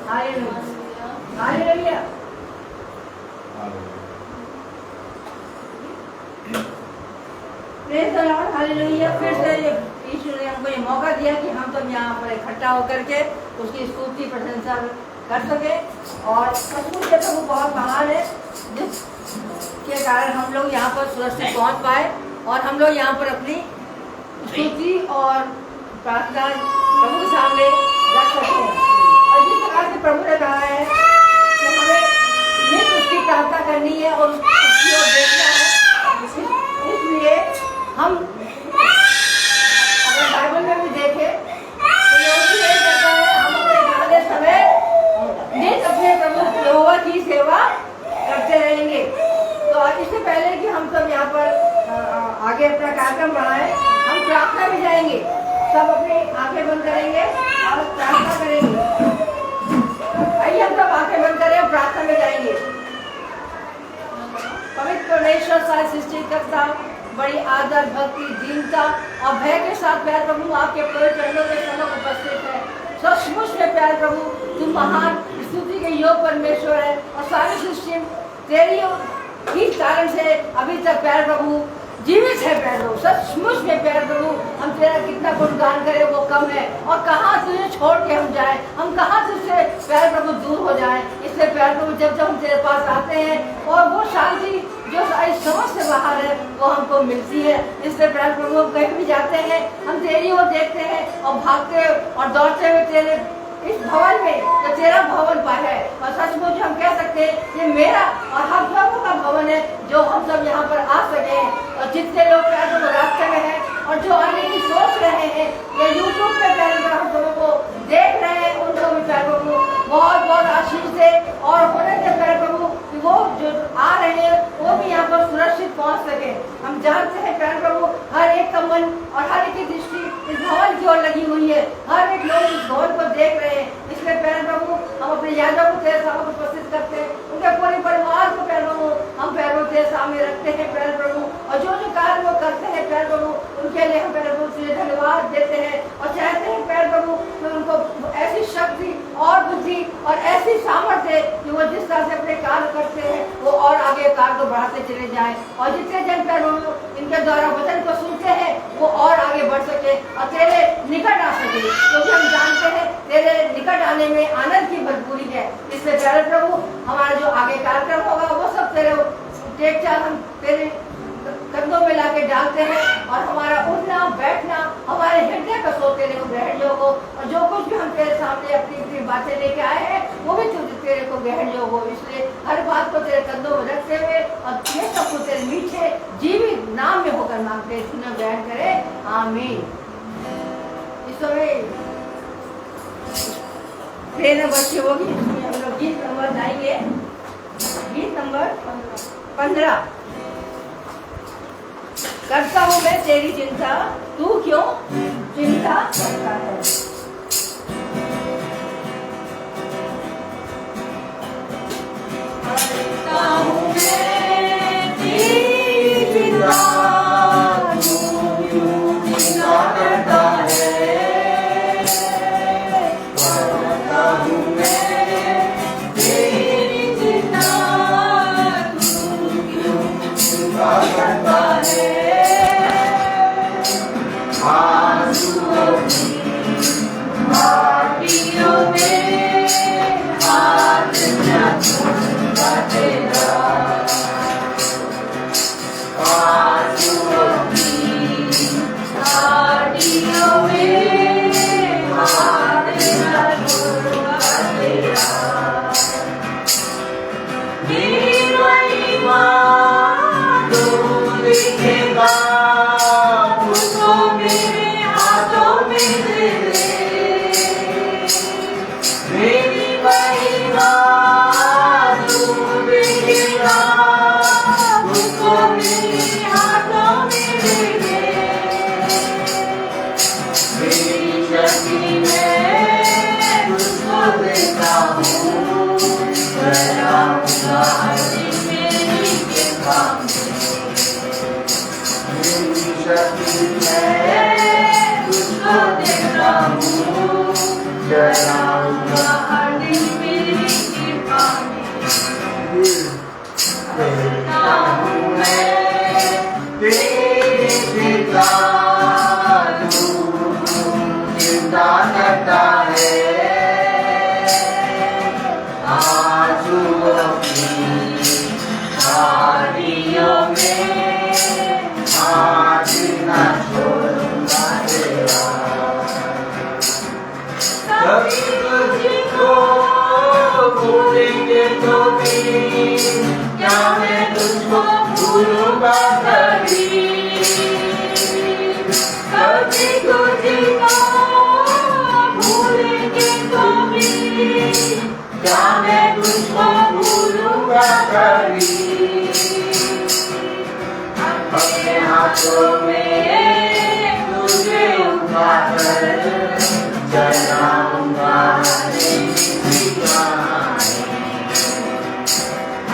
Hallelujah. Praise the lord, hallelujah. फिर से यीशु ने हमको ये मौका दिया कि हम सब यहाँ पर इकट्ठा होकर के उसकी स्तुति प्रशंसा कर सके। और सचमुच ये प्रभु बहुत महान है, जिसके कारण हम लोग यहाँ पर सुरक्षित पहुँच पाए और हम लोग यहाँ पर अपनी स्तुति और प्रार्थना प्रभु के सामने रख सकते हैं। और जिस प्रकार से प्रभु ने कहा है कि हमें नित्य उसकी प्रार्थना करनी है और उसकी ओर देखना है, इसलिए हम अगर बाइबल में भी देखें तो यहोशू यही कहता है, हम अपने गाने समय नित्य अपने प्रभु यहोवा की सेवा करते रहेंगे। तो इससे पहले कि हम सब यहाँ पर आगे अपना कार्यक्रम बढ़ाएं, हम प्रार्थना में जाएंगे। सब अपनी आंखें बंद करेंगे और प्रार्थना करेंगे। आइए हम सब आंखें बंद करें और प्रार्थना में जाएंगे। पवित्र परमेश्वर सारी सृष्टि करता, बड़ी आदर, भक्ति, दीनता और भय के साथ प्यार प्रभु आपके पवित्र चरणों के समक्ष उपस्थित है। सचमुच में प्यार प्रभु तुम महान स्तुति के योग परमेश्वर है और सारी सृष्टि तेरी ही कारण से अभी तक प्यार प्रभु जीवित है। प्यार प्रभु सचमुच में प्यार प्रभु हम तेरा कितना गुणगान करें वो कम है। और कहाँ तुझे छोड़ के हम जाएं, हम कहाँ तुझसे प्यार प्रभु दूर हो जाएं। इसलिए प्यार प्रभु जब जब हम तेरे पास आते हैं और वो शांति जो सारी समझ से बाहर है वो हमको मिलती है। इसलिए प्यार प्रभु हम कहीं भी जाते हैं, हम तेरी ओर देखते हैं और भागते और दौड़ते हुए तेरे इस भवन में जो तेरा भवन पर है। और सचमुच हम कह सकते हैं ये मेरा और हम सबों का भवन है, जो हम सब यहाँ पर आ सके। और जितने लोग प्यार प्रभु रास्ते में हैं और जो आने की सोच रहे हैं या यूट्यूब पे प्यार प्रभु हम सबों को देख रहे हैं, उनको भी प्यार प्रभु बहुत बहुत आशीष दे और होने दे प्यार प्रभु कि वो जो आ रहे हैं वो भी यहाँ पर सुरक्षित पहुँच सके। हम जानते हैं प्यार प्रभु हर एक का मन और हर एक की दृष्टि इस भवन की ओर लगी हुई है, हर एक लोग इस भवन को देख रहे हैं। इसलिए प्यार प्रभु हम अपने यादों को तेरे सामने उपस्थित करते हैं, उनके पूरे परिवार को प्यार प्रभु हम प्यार प्रभु तेरे सामने रखते हैं प्यार प्रभु। और जो जो कार्य वो करते हैं प्यार प्रभु उनके लिए हम प्यार प्रभु तुझे धन्यवाद देते हैं और चाहते हैं प्यार प्रभु कि उनको ऐसी शक्ति और बुद्धि और ऐसी सामर्थ्य कि वो जिस तरह से अपने कार्य करते हैं वो और आगे कार्य को बढ़ाते चले जाएं। और जितने जन प्यार प्रभु इनके द्वारा वचन को सुनते हैं वो और आगे बढ़ सके और तेरे निकट आ सके, क्योंकि हम जानते हैं तेरे निकट आने में आनंद की भरपूरी है। इसलिए प्यारे प्रभु हमारा जो आगे कार्यक्रम होगा वो सब तेरे टेक चाल हम तेरे कंधों में लाके डालते हैं और हमारा उठना बैठना हमारे हृदय का सो तेरे को ग्रहण योग हो। और जो कुछ भी हम तेरे सामने अपनी अपनी बातें लेके आए हैं वो भी तेरे को ग्रहण योग हो। इसलिए हर बात को तेरे कंधों में रखते हुए और ये सब कुछ तेरे मीठे जीवित नाम में होकर मांगते हैं, सुना ग्रहण करे, आमीन। इस समय प्रेरणा बच्चे होगी, इसमें हम लोग गीत नंबर गाएंगे, गीत नंबर 15। करता हूँ मैं तेरी चिंता, तू क्यों चिंता करता है। करता हूँ मैं तेरी चिंता, तू क्यों चिंता करता है। करता हूँ मैं तेरी चिंता, तू क्यों चिंता करता है। आंसुओं में हाथ न छूटा तेरा, आंसुओं में हाथ न छूटा तेरा। मेरी महिमा तो दिखेगा तुझको देखता हूँ, डराऊंगा हर तो भी क्या मैं तुझको भूलूंगा कभी, कभी तुझको भूलेंगे तो भी क्या मैं तुझको भूलूंगा कभी। अपने हाथों में तुझे उठाकर चलाऊंगा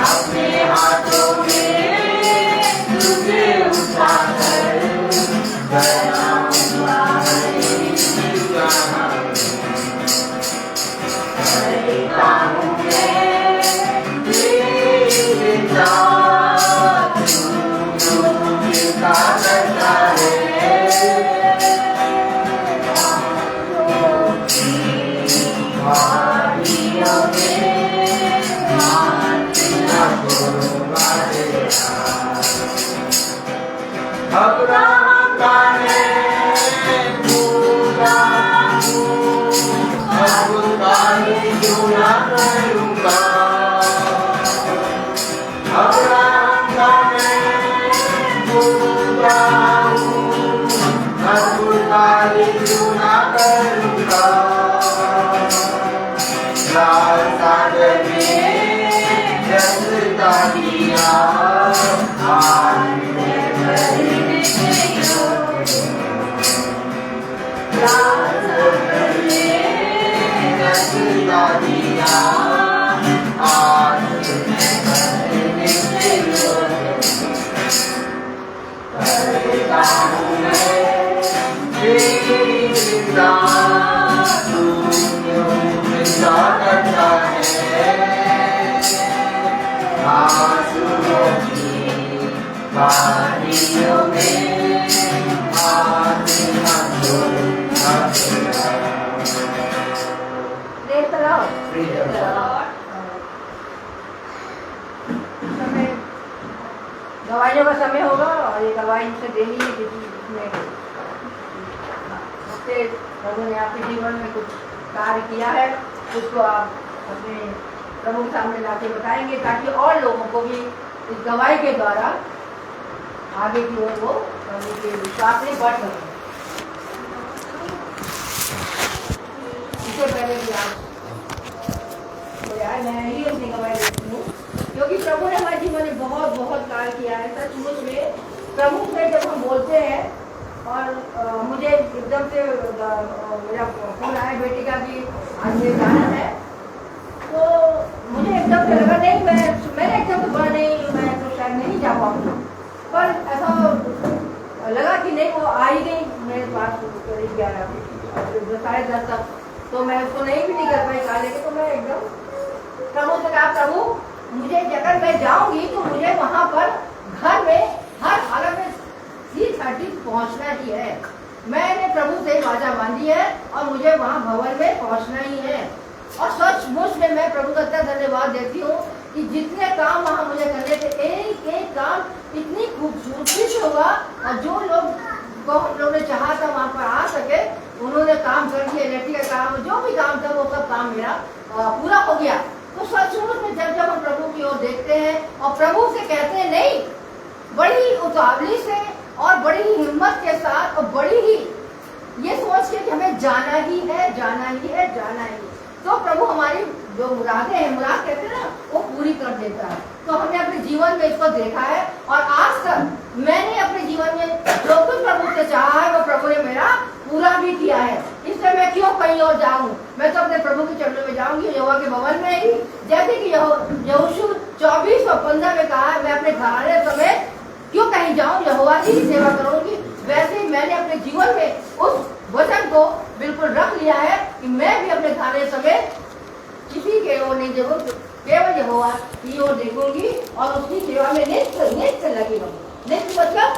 अपने हाथों में तुझे उठाकर चलाऊंगा करता हूँ मैं तेरे साथ जो मिलता करता है। अब्राहम का मैं पूरा हूँ, अब्राहम का क्यों ना करूँगा। अब्राहम का मैं पूरा हूँ, अब्राहम का क्यों ना करूँगा। लाल सागर में रस्ता दिया आज दवाइयों का समय होगा और ये दवाई से देनी है जिसमें प्रभु ने आपके जीवन में कुछ कार्य किया है उसको आप अपने प्रभु के सामने लाके बताएंगे ताकि और लोगों को भी इस दवाई के द्वारा आगे की ओर वो प्रभु के विश्वास में बढ़ सके। इससे पहले भी आप तो यार मैं ही अपनी दवाई देती हूँ क्योंकि प्रभु ने हमारे जीवन में बहुत बहुत कार्य किया है। सचमुच में प्रभु से जब हम बोलते हैं और मुझे एकदम से मेरा फोन आया बेटी का भी आज ये जाना है तो मुझे एकदम से लगा नहीं मैंने एकदम से बोला नहीं मैं तो शायद नहीं जा पाऊंगी पर ऐसा लगा कि नहीं वो आ ही गई मेरे पास करीब 11:30 तक तो मैं उसको नहीं भी नहीं कर पाई खा लेके तो मैं एकदम प्रभु से कहा प्रभु मुझे अगर मैं जाऊंगी तो मुझे वहां पर घर में हर हालत में 3:30 पहुंचना ही है। मैंने प्रभु से वादा बांधी है और मुझे वहां भवन में पहुंचना ही है और सचमुच में मैं प्रभु का इतना धन्यवाद देती हूँ कि जितने काम वहां मुझे करने थे एक एक काम इतनी खूबसूरती से होगा और जो लोग को हम लोग ने चाहा था वहां पर आ सके उन्होंने काम कर दिया। इलेक्ट्रिक का काम जो भी काम था वो सब काम मेरा पूरा हो गया। तो सचमुच में जब हम प्रभु की ओर देखते हैं और प्रभु से कहते हैं नहीं बड़ी उतावली से और बड़ी ही हिम्मत के साथ और बड़ी ही ये सोच के कि हमें जाना ही है जाना ही है जाना ही तो प्रभु हमारी जो मुरादें हैं मुराद कहते हैं ना वो पूरी कर देता है। तो हमने अपने जीवन में इसको देखा है और आज तक मैंने अपने जीवन में जो कुछ प्रभु से चाहा है वो प्रभु ने मेरा पूरा भी किया है। इसलिए मैं क्यों कहीं और जाऊं, मैं तो अपने प्रभु के चरणों में जाऊंगी यहोवा के भवन में ही। जैसे कि यहोशू 24:15 में कहा है मैं अपने घराने समेत क्यों कहीं जाऊं यहोवा की सेवा करूंगी, वैसे ही मैंने अपने जीवन में उस वचन को बिल्कुल रख लिया है कि मैं भी अपने घराने समेत किसी के ओर नहीं देखूंगी केवल यहोवा की ओर देखूंगी और उसकी सेवा में नित्य लगी रहूंगी। नित्य मतलब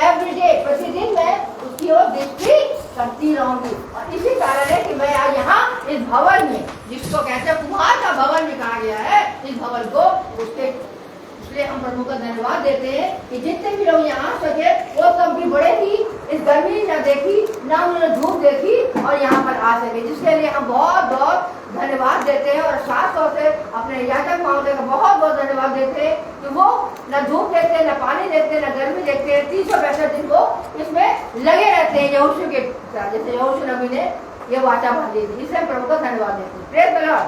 एवरीडे प्रतिदिन मैं उसकी ओर दृष्टि करती रहूंगी और इसी कारण है कि मैं आज यहाँ इस भवन में जिसको कहते हैं कुमार का भवन में कहा गया है इस भवन को उसके इसलिए हम प्रभु का धन्यवाद देते हैं कि जितने भी लोग यहाँ आ सके वो सब भी बड़े ही इस गर्मी न देखी, ना उन्होंने धूप देखी और यहाँ पर आ सके, जिसके लिए हम बहुत बहुत धन्यवाद देते हैं। और खास तौर से अपने याजक महोदय का बहुत बहुत धन्यवाद देते हैं कि वो न धूप देखते हैं, न पानी देखते हैं, न गर्मी देखते हैं, 365 दिन वो इसमें लगे रहते हैं यहोशू के साथ, जैसे यहोशू नबी ने ये वाचा बांधी थी। इसलिए प्रभु को धन्यवाद देते हैं। Praise the Lord.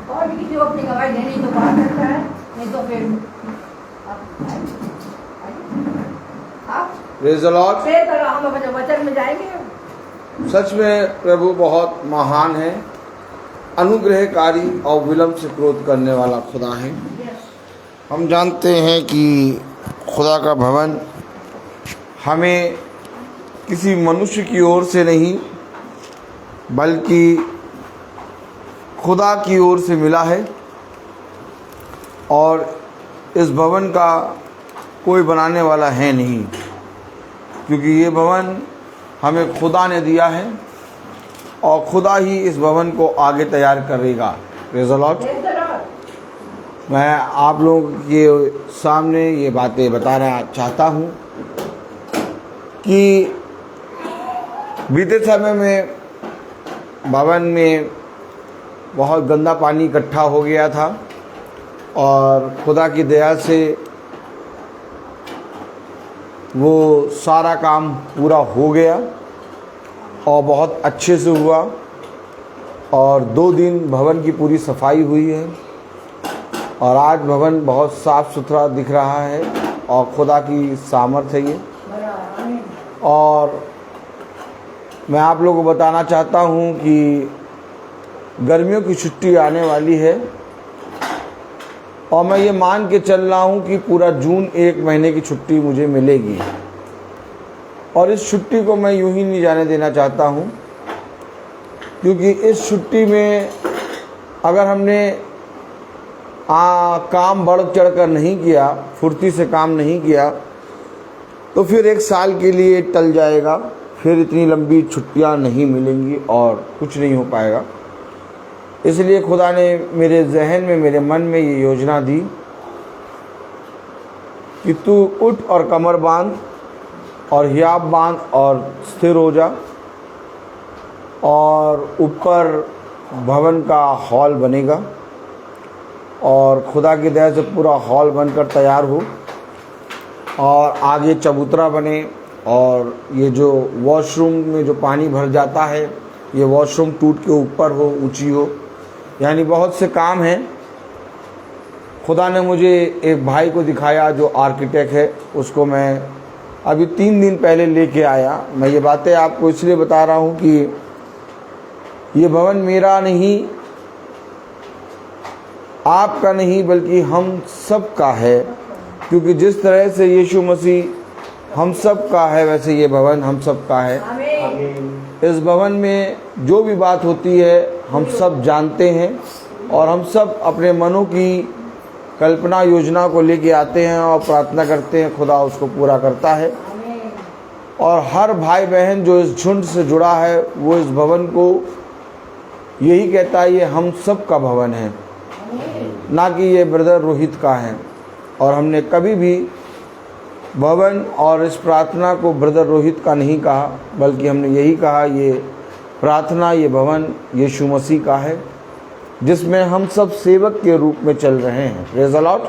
और भी किसी को अपनी गवाही देनी तो बात करता है, नहीं तो फिर आप praise the Lord. Praise the Lord. हम अपने वचन में जाएंगे। सच में प्रभु बहुत महान है, अनुग्रहकारी और विलंब से क्रोध करने वाला खुदा है। हम जानते हैं कि खुदा का भवन हमें किसी मनुष्य की ओर से नहीं बल्कि खुदा की ओर से मिला है, और इस भवन का कोई बनाने वाला है नहीं, क्योंकि ये भवन हमें खुदा ने दिया है और खुदा ही इस भवन को आगे तैयार करेगा। Praise the Lord. मैं आप लोगों के सामने ये बातें बताना चाहता हूँ कि बीते समय में भवन में बहुत गंदा पानी इकट्ठा हो गया था और खुदा की दया से वो सारा काम पूरा हो गया और बहुत अच्छे से हुआ, और 2 दिन भवन की पूरी सफाई हुई है और आज भवन बहुत साफ़ सुथरा दिख रहा है और खुदा की सामर्थ्य है ये। और मैं आप लोगों को बताना चाहता हूँ कि गर्मियों की छुट्टी आने वाली है और मैं ये मान के चल रहा हूँ कि पूरा जून 1 महीने की छुट्टी मुझे मिलेगी, और इस छुट्टी को मैं यूं ही नहीं जाने देना चाहता हूँ, क्योंकि इस छुट्टी में अगर हमने काम बढ़ चढ़ कर नहीं किया, फुर्ती से काम नहीं किया, तो फिर 1 साल के लिए टल जाएगा, फिर इतनी लंबी छुट्टियां नहीं मिलेंगी और कुछ नहीं हो पाएगा। इसलिए खुदा ने मेरे जहन में, मेरे मन में ये योजना दी कि तू उठ और कमर बांध और हियाब बांध और स्थिर हो जा, और ऊपर भवन का हॉल बनेगा और खुदा की दया से पूरा हॉल बनकर तैयार हो, और आगे चबूतरा बने, और ये जो वॉशरूम में जो पानी भर जाता है ये वॉशरूम टूट के ऊपर हो, ऊंची हो, यानी बहुत से काम हैं। खुदा ने मुझे एक भाई को दिखाया जो आर्किटेक्ट है, उसको मैं अभी 3 दिन पहले लेके आया। मैं ये बातें आपको इसलिए बता रहा हूँ कि ये भवन मेरा नहीं, आपका नहीं, बल्कि हम सब का है, क्योंकि जिस तरह से यीशु मसीह हम सब का है वैसे ये भवन हम सब का है। इस भवन में जो भी बात होती है हम सब जानते हैं, और हम सब अपने मनों की कल्पना योजना को लेके आते हैं और प्रार्थना करते हैं, खुदा उसको पूरा करता है। और हर भाई बहन जो इस झुंड से जुड़ा है वो इस भवन को यही कहता है ये हम सब का भवन है, ना कि ये ब्रदर रोहित का है। और हमने कभी भी भवन और इस प्रार्थना को ब्रदर रोहित का नहीं कहा, बल्कि हमने यही कहा ये प्रार्थना, ये भवन यीशु मसीह का है, जिसमें हम सब सेवक के रूप में चल रहे हैं। Praise the Lord.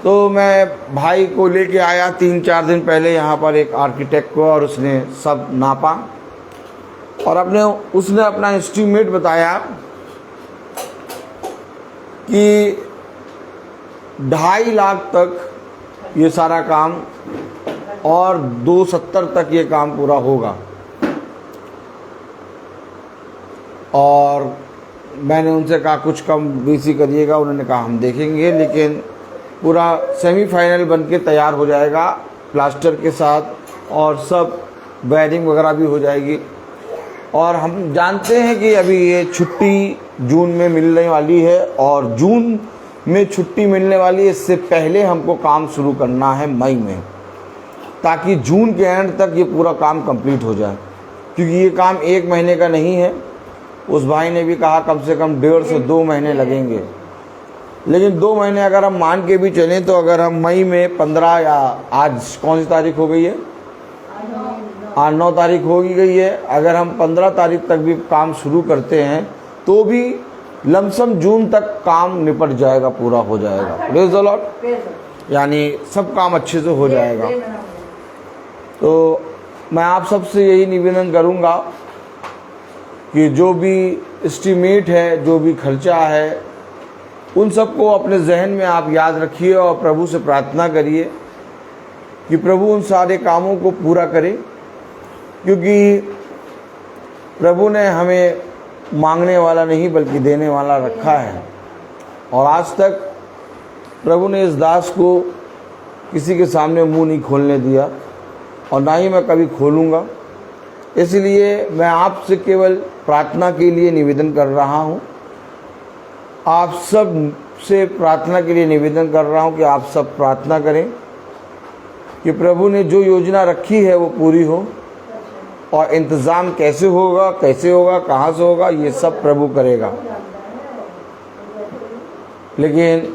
तो मैं भाई को लेके आया 3-4 दिन पहले यहाँ पर एक आर्किटेक्ट को, और उसने सब नापा और उसने अपना एस्टीमेट बताया कि 2.5 लाख तक ये सारा काम और 270 तक ये काम पूरा होगा। और मैंने उनसे कहा कुछ कम बेसी करिएगा, उन्होंने कहा हम देखेंगे, लेकिन पूरा सेमीफाइनल बन के तैयार हो जाएगा प्लास्टर के साथ, और सब वायरिंग वगैरह भी हो जाएगी। और हम जानते हैं कि अभी ये छुट्टी जून में मिलने वाली है, और जून में छुट्टी मिलने वाली है, इससे पहले हमको काम शुरू करना है मई में, ताकि जून के एंड तक ये पूरा काम कंप्लीट हो जाए, क्योंकि ये काम 1 महीने का नहीं है। उस भाई ने भी कहा कम से कम 1.5 से 2 महीने लगेंगे। लेकिन 2 महीने अगर हम मान के भी चलें तो अगर हम मई में 15 या आज कौन सी तारीख हो गई है, आज 9 तारीख हो गई है, अगर हम 15 तारीख तक भी काम शुरू करते हैं तो भी लमसम जून तक काम निपट जाएगा, पूरा हो जाएगा। प्रेज़ द लॉर्ड, यानी सब काम अच्छे से हो जाएगा। तो मैं आप सबसे यही निवेदन करूंगा कि जो भी एस्टीमेट है, जो भी खर्चा है, उन सबको अपने जहन में आप याद रखिए और प्रभु से प्रार्थना करिए कि प्रभु उन सारे कामों को पूरा करे, क्योंकि प्रभु ने हमें मांगने वाला नहीं बल्कि देने वाला रखा है। और आज तक प्रभु ने इस दास को किसी के सामने मुंह नहीं खोलने दिया और ना ही मैं कभी खोलूँगा। इसलिए मैं आपसे केवल प्रार्थना के लिए निवेदन कर रहा हूँ, आप सब से प्रार्थना के लिए निवेदन कर रहा हूँ कि आप सब प्रार्थना करें कि प्रभु ने जो योजना रखी है वो पूरी हो। और इंतज़ाम कैसे होगा, कहाँ से होगा, ये सब प्रभु करेगा। लेकिन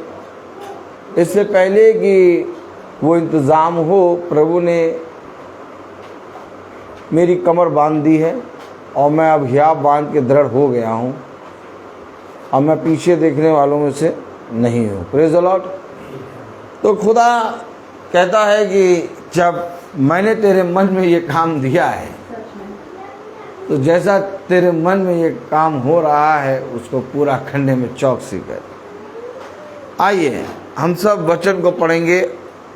इससे पहले कि वो इंतज़ाम हो, प्रभु ने मेरी कमर बांध दी है और मैं अब हियाब बांध के दृढ़ हो गया हूँ। अब मैं पीछे देखने वालों में से नहीं हूँ। Praise the Lord. तो खुदा कहता है कि जब मैंने तेरे मन में ये काम दिया है, तो जैसा तेरे मन में ये काम हो रहा है उसको पूरा करने में चौकसी कर। आइए हम सब वचन को पढ़ेंगे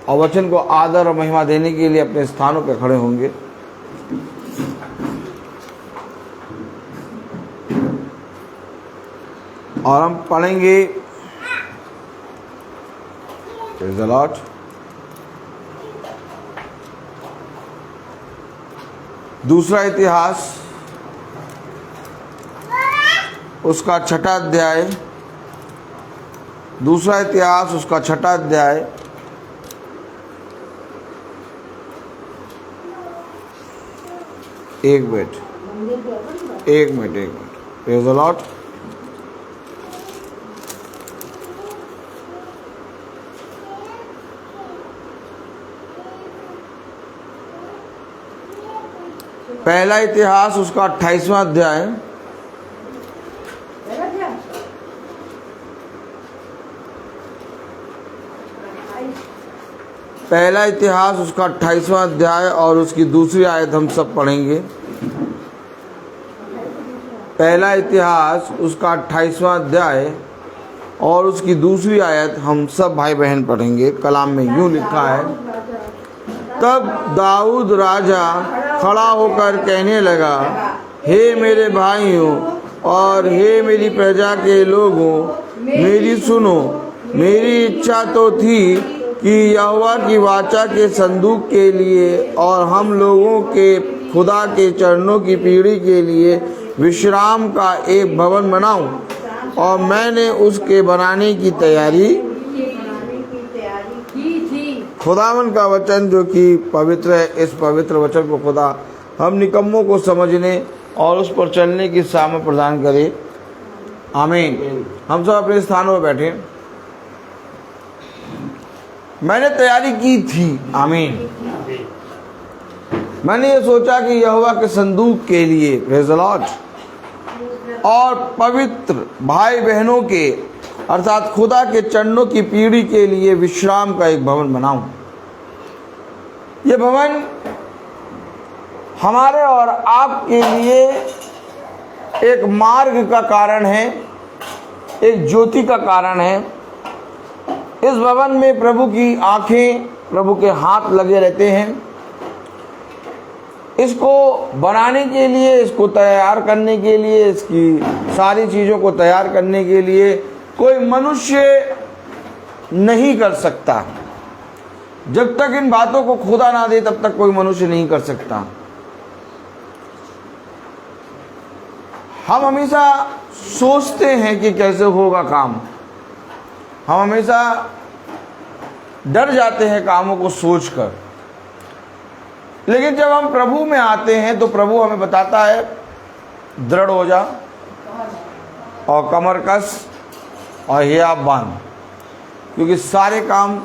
और वचन को आदर और महिमा देने के लिए अपने स्थानों पर खड़े होंगे। और हम पढ़ेंगे प्रेज़ द लॉर्ड दूसरा इतिहास उसका 6ठा अध्याय, दूसरा इतिहास उसका 6ठा अध्याय एक मिनट प्रेज़ द लॉर्ड। पहला इतिहास उसका 28वां अध्याय, पहला इतिहास उसका 28वां अध्याय और उसकी दूसरी आयत हम सब पढ़ेंगे। पहला इतिहास उसका 28वां अध्याय और उसकी दूसरी आयत हम सब भाई बहन पढ़ेंगे। कलाम में यूँ लिखा है, तब दाऊद राजा खड़ा होकर कहने लगा, हे मेरे भाइयों और हे मेरी प्रजा के लोगों, मेरी सुनो। मेरी इच्छा तो थी कि यहोवा की वाचा के संदूक के लिए और हम लोगों के खुदा के चरणों की पीढ़ी के लिए विश्राम का एक भवन बनाऊं, और मैंने उसके बनाने की तैयारी खुदावन का वचन जो कि पवित्र है, इस पवित्र वचन को खुदा हम निकम्मों को समझने और उस पर चलने की सामर्थ प्रदान करे। आमीन। हम सब अपने स्थानों पर बैठे। मैंने तैयारी की थी, आमीन। मैंने ये सोचा कि यहोवा के संदूक के लिए, प्रेज़ द लॉर्ड, और पवित्र भाई बहनों के अर्थात खुदा के चरणों की पीढ़ी के लिए विश्राम का एक भवन बनाऊं। ये भवन हमारे और आपके लिए एक मार्ग का कारण है, एक ज्योति का कारण है। इस भवन में प्रभु की आंखें, प्रभु के हाथ लगे रहते हैं। इसको बनाने के लिए, इसको तैयार करने के लिए, इसकी सारी चीज़ों को तैयार करने के लिए कोई मनुष्य नहीं कर सकता। जब तक इन बातों को खुदा ना दे तब तक कोई मनुष्य नहीं कर सकता। हम हमेशा सोचते हैं कि कैसे होगा काम, हम हमेशा डर जाते हैं कामों को सोचकर। लेकिन जब हम प्रभु में आते हैं तो प्रभु हमें बताता है, दृढ़ हो जा और कमर कस और हियाब बांध। क्योंकि सारे काम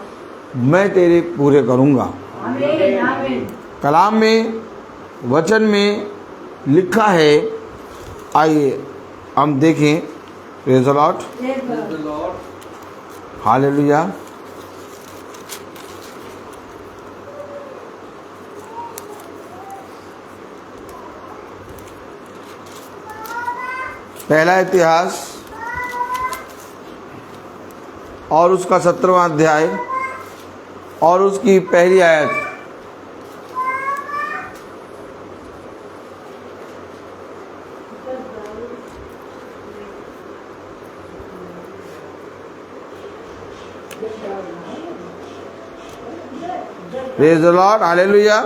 मैं तेरे पूरे करूँगा। आमीन आमीन। कलाम में, वचन में लिखा है, आइए हम देखें। Praise the lord, hallelujah. पहला इतिहास और उसका 17वां अध्याय और उसकी पहली आयत। Praise the lord, hallelujah.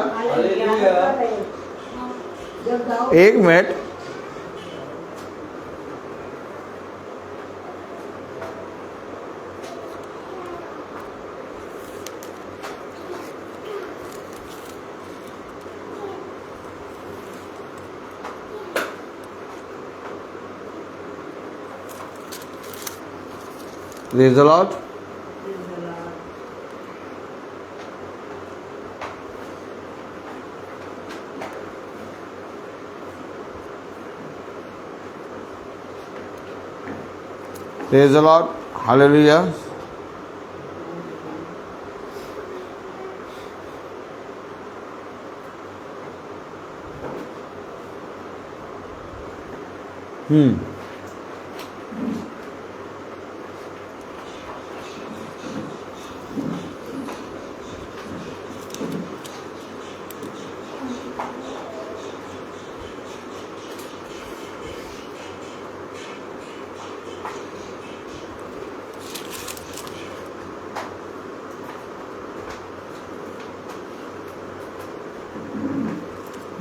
एक मिनट, praise the lord. Praise the lord, hallelujah.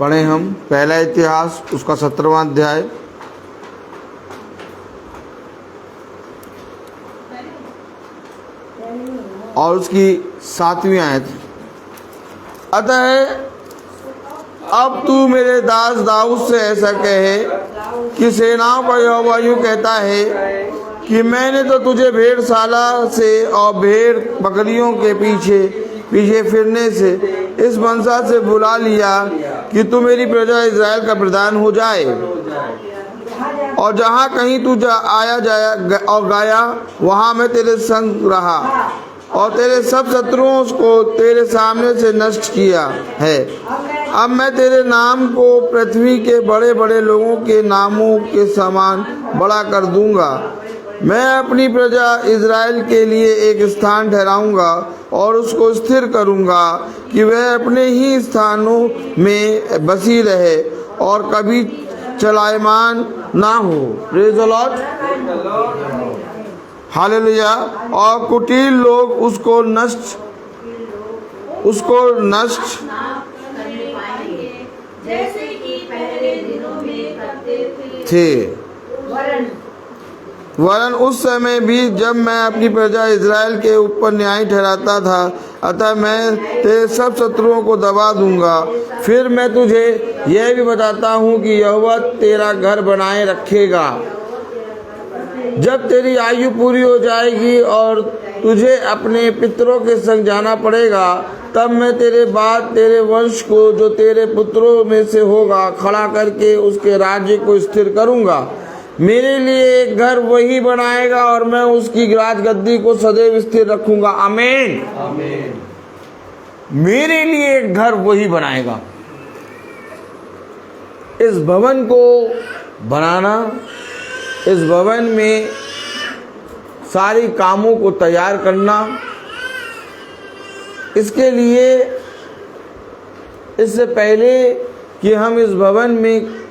पढ़े हम पहला इतिहास उसका 17वां अध्याय और उसकी 7वीं आयत। अतः अब तू मेरे दास दाऊद से ऐसा कहे कि सेनाओं का यहोवा यूं कहता है कि मैंने तो तुझे भेड़शाला से और भेड़ बकरियों के पीछे पीछे फिरने से इस मनसा से बुला लिया कि तू मेरी प्रजा इज़राइल का प्रधान हो जाए। और जहाँ कहीं तू आया जाया और गाया वहाँ मैं तेरे संग रहा और तेरे सब शत्रुओं को तेरे सामने से नष्ट किया है। अब मैं तेरे नाम को पृथ्वी के बड़े बड़े लोगों के नामों के समान बड़ा कर दूंगा। मैं अपनी प्रजा इज़राइल के लिए एक स्थान ठहराऊंगा और उसको स्थिर करूंगा कि वह अपने ही स्थानों में बसी रहे और कभी चलायमान ना हो। Praise the lord, hallelujah. और कुटिल लोग उसको नष्ट जैसे कि पहले दिनों में करते थे, वरन उस समय भी जब मैं अपनी प्रजा इज़राइल के ऊपर न्याय ठहराता था। अतः मैं तेरे सब शत्रुओं को दबा दूंगा। फिर मैं तुझे यह भी बताता हूँ कि यहोवा तेरा घर बनाए रखेगा। जब तेरी आयु पूरी हो जाएगी और तुझे अपने पितरों के संग जाना पड़ेगा, तब मैं तेरे बाद तेरे वंश को जो तेरे पुत्रों में से होगा खड़ा करके उसके राज्य को स्थिर करूंगा। मेरे लिए एक घर वही बनाएगा और मैं उसकी राजगद्दी को सदैव स्थिर रखूंगा। आमीन, आमीन। मेरे लिए एक घर वही बनाएगा। इस भवन को बनाना, इस भवन में सारी कामों को तैयार करना, इसके लिए इससे पहले कि हम इस भवन में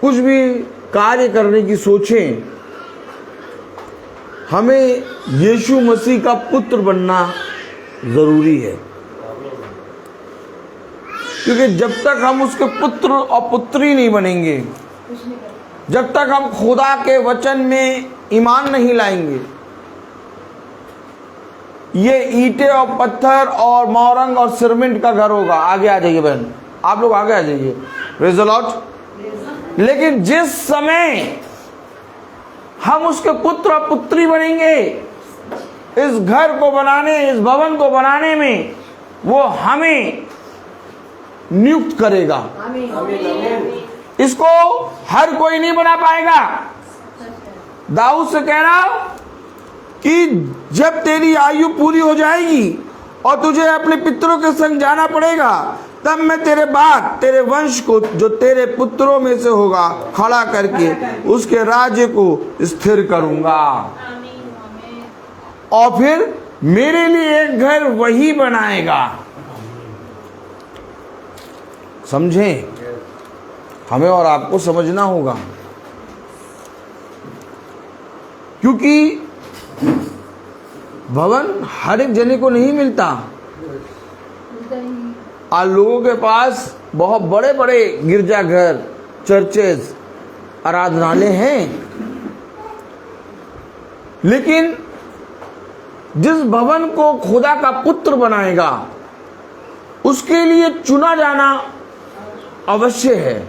कुछ भी कार्य करने की सोचें, हमें यीशु मसीह का पुत्र बनना जरूरी है। क्योंकि जब तक हम उसके पुत्र और पुत्री नहीं बनेंगे, जब तक हम खुदा के वचन में ईमान नहीं लाएंगे, ये ईंटें और पत्थर और मोरंग और सीमेंट का घर होगा। आगे आ जाइए बहन, आप लोग आगे आ जाइए। Praise the Lord. लेकिन जिस समय हम उसके पुत्र और पुत्री बनेंगे, इस घर को बनाने, इस भवन को बनाने में वो हमें नियुक्त करेगा। इसको हर कोई नहीं बना पाएगा। दाऊद से कह रहा कि जब तेरी आयु पूरी हो जाएगी और तुझे अपने पितरों के संग जाना पड़ेगा, तब मैं तेरे बाद तेरे वंश को जो तेरे पुत्रों में से होगा खड़ा करके उसके राज्य को स्थिर करूंगा। और फिर मेरे लिए एक घर वही बनाएगा। समझें, हमें और आपको समझना होगा, क्योंकि भवन हर एक जने को नहीं मिलता। आज लोगों के पास बहुत बड़े बड़े गिरजाघर, चर्चेज, आराधनालय हैं, लेकिन जिस भवन को खुदा का पुत्र बनाएगा उसके लिए चुना जाना अवश्य है।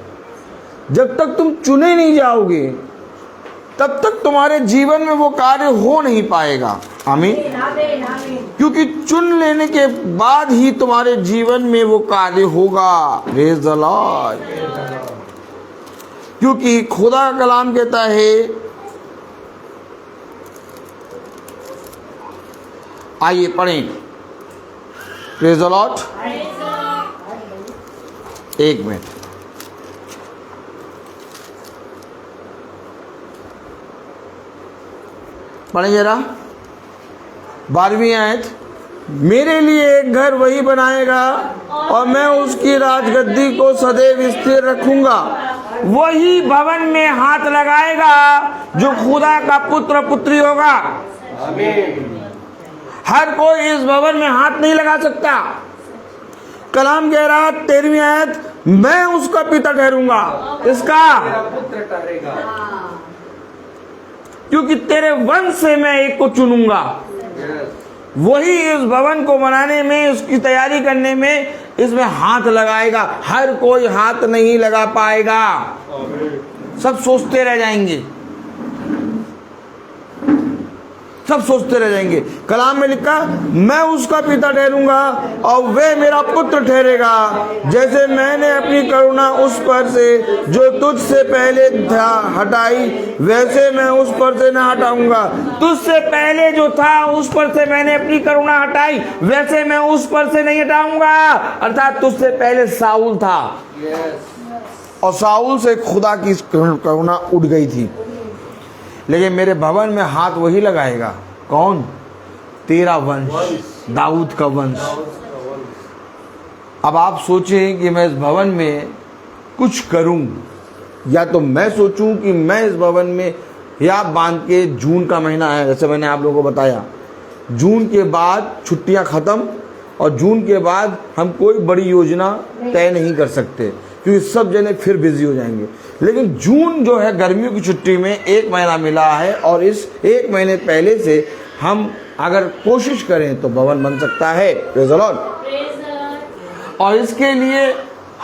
जब तक तुम चुने नहीं जाओगे तब तक तुम्हारे जीवन में वो कार्य हो नहीं पाएगा। आमीन। क्योंकि चुन लेने के बाद ही तुम्हारे जीवन में वो कार्य होगा। Praise the Lord. क्योंकि खुदा का कलाम कहता है, आइए पढ़ें। Praise the Lord. एक मिनट। पढ़ें जरा 12वीं आयत। मेरे लिए एक घर वही बनाएगा और मैं उसकी राजगद्दी को सदैव स्थिर रखूंगा। वही भवन में हाथ लगाएगा जो खुदा का पुत्र पुत्री होगा। हर कोई इस भवन में हाथ नहीं लगा सकता। कलाम कह रहा 13वीं आयत, मैं उसका पिता ठहरूंगा, इसका पुत्र ठहरेगा, क्योंकि तेरे वंश से मैं एक को चुनूंगा। वही इस भवन को बनाने में, उसकी तैयारी करने में इसमें हाथ लगाएगा। हर कोई हाथ नहीं लगा पाएगा, सब सोचते रह जाएंगे, सब सोचते रह जाएंगे। कलाम में लिखा, मैं उसका पिता ठहरूंगा और वह मेरा पुत्र ठहरेगा। जैसे मैंने अपनी करुणा उस पर से जो तुझसे पहले था हटाई, वैसे मैं उस पर से न हटाऊंगा। तुझसे पहले जो था उस पर से मैंने अपनी करुणा हटाई, वैसे मैं उस पर से नहीं हटाऊंगा। अर्थात तुझसे पहले साउल था और साउल से खुदा की करुणा उड़ गई थी, लेकिन मेरे भवन में हाथ वही लगाएगा। कौन? तेरा वंश, दाऊद का वंश। अब आप सोचें कि मैं इस भवन में कुछ करूं, या तो मैं सोचूं कि मैं इस भवन में, या बांध के जून का महीना है, जैसे मैंने आप लोगों को बताया, जून के बाद छुट्टियां खत्म और जून के बाद हम कोई बड़ी योजना तय नहीं कर सकते, क्योंकि सब जने फिर बिजी हो जाएंगे। लेकिन जून जो है, गर्मियों की छुट्टी में 1 महीना मिला है, और इस 1 महीने पहले से हम अगर कोशिश करें तो भवन बन सकता है। Praise the Lord. और इसके लिए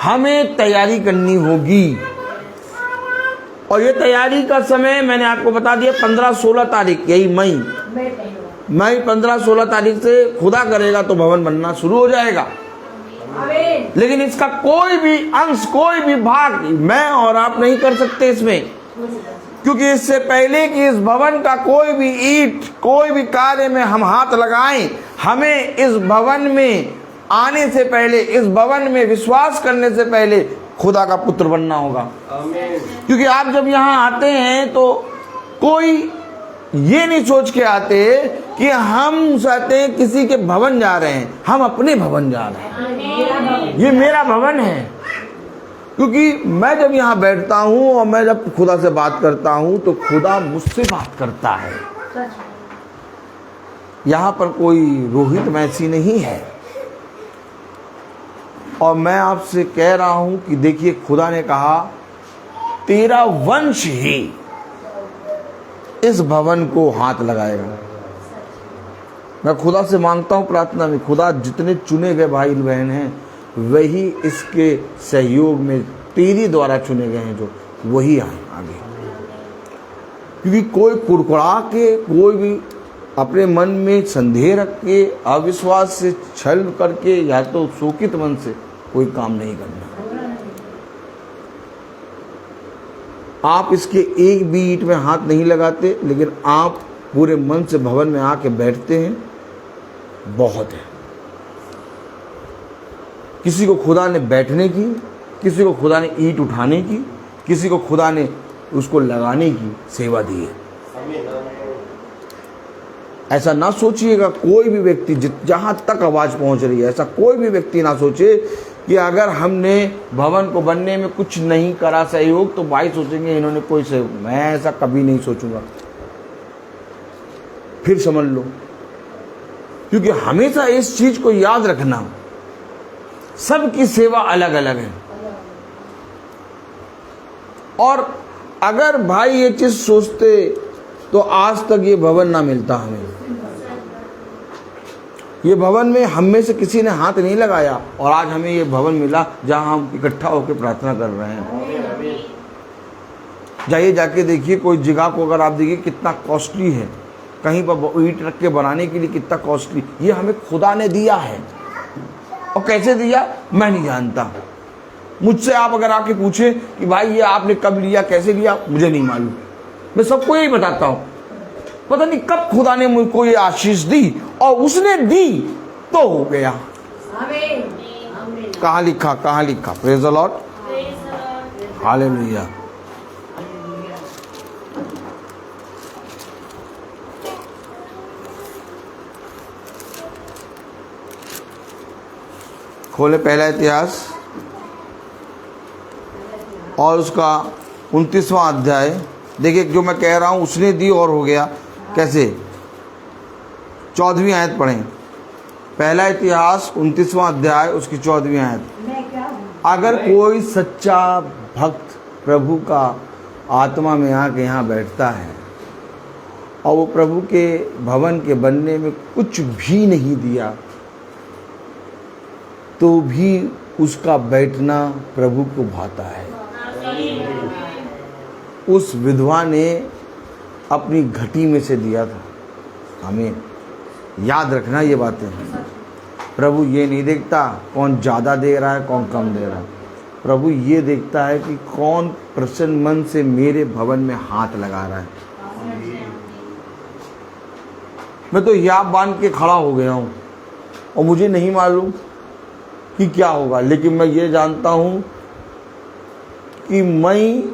हमें तैयारी करनी होगी, और ये तैयारी का समय मैंने आपको बता दिया 15-16 तारीख, यही मई 15-16 तारीख से खुदा करेगा तो भवन बनना शुरू हो जाएगा। लेकिन इसका कोई भी अंश, कोई भी भाग मैं और आप नहीं कर सकते इसमें, क्योंकि इससे पहले कि इस भवन का कोई भी ईंट, कोई भी कार्य में हम हाथ लगाएं, हमें इस भवन में आने से पहले, इस भवन में विश्वास करने से पहले खुदा का पुत्र बनना होगा। क्योंकि आप जब यहाँ आते हैं तो कोई ये नहीं सोच के आते कि हम चाहते हैं किसी के भवन जा रहे हैं, हम अपने भवन जा रहे हैं। ये मेरा भवन है, क्योंकि मैं जब यहाँ बैठता हूँ और मैं जब खुदा से बात करता हूँ तो खुदा मुझसे बात करता है। यहाँ पर कोई रोहित मैसी नहीं है, और मैं आपसे कह रहा हूँ कि देखिए, खुदा ने कहा तेरा वंश ही इस भवन को हाथ लगाएगा। मैं खुदा से मांगता हूँ प्रार्थना में, खुदा जितने चुने गए भाई बहन हैं वही इसके सहयोग में तेरी द्वारा चुने गए हैं, जो वही आए आगे। क्योंकि कोई कुड़कुड़ा के कोई भी अपने मन में संदेह रख के, अविश्वास से, छल करके या तो शोकित मन से कोई काम नहीं करना। आप इसके एक भी ईंट में हाथ नहीं लगाते, लेकिन आप पूरे मन से भवन में आके बैठते हैं, बहुत है। किसी को खुदा ने बैठने की, किसी को खुदा ने ईंट उठाने की, किसी को खुदा ने उसको लगाने की सेवा दी है। ऐसा ना सोचिएगा कोई भी व्यक्ति, जहां तक आवाज पहुंच रही है, ऐसा कोई भी व्यक्ति ना सोचे कि अगर हमने भवन को बनने में कुछ नहीं करा सहयोग तो भाई सोचेंगे इन्होंने कोई सहयोग। मैं ऐसा कभी नहीं सोचूंगा, फिर समझ लो। क्योंकि हमेशा इस चीज को याद रखना, सबकी सेवा अलग अलग है। और अगर भाई ये चीज सोचते तो आज तक ये भवन ना मिलता हमें। ये भवन में हम में से किसी ने हाथ नहीं लगाया और आज हमें ये भवन मिला जहां हम इकट्ठा होकर प्रार्थना कर रहे हैं। जाइए, जाके देखिए कोई जगह को, अगर आप देखिए कितना कॉस्टली है, कहीं पर ईंट रख के बनाने के लिए कितना कॉस्टली, ये हमें खुदा ने दिया है। और कैसे दिया मैं नहीं जानता। मुझसे आप अगर आके पूछे कि भाई ये आपने कब लिया, कैसे लिया, मुझे नहीं मालूम। मैं सबको यही बताता हूं, पता नहीं कब खुदा ने मुझको ये आशीष दी, और उसने दी तो हो गया। कहाँ लिखा, कहाँ लिखा? Praise the lord, hallelujah. खोले पहला इतिहास और उसका 29वां अध्याय। देखिए, जो मैं कह रहा हूं उसने दी और हो गया। कैसे? 14वीं आयत पढ़ें। पहला इतिहास 29वां अध्याय, उसकी 14वीं आयत। अगर कोई सच्चा भक्त प्रभु का आत्मा में आके यहाँ बैठता है और वो प्रभु के भवन के बनने में कुछ भी नहीं दिया, तो भी उसका बैठना प्रभु को भाता है। उस विधवा ने अपनी घटी में से दिया था। हमें याद रखना ये बातें। प्रभु ये नहीं देखता कौन ज़्यादा दे रहा है, कौन कम दे रहा है। प्रभु ये देखता है कि कौन प्रसन्न मन से मेरे भवन में हाथ लगा रहा है। मैं तो या बांध के खड़ा हो गया हूँ और मुझे नहीं मालूम कि क्या होगा, लेकिन मैं ये जानता हूँ कि मई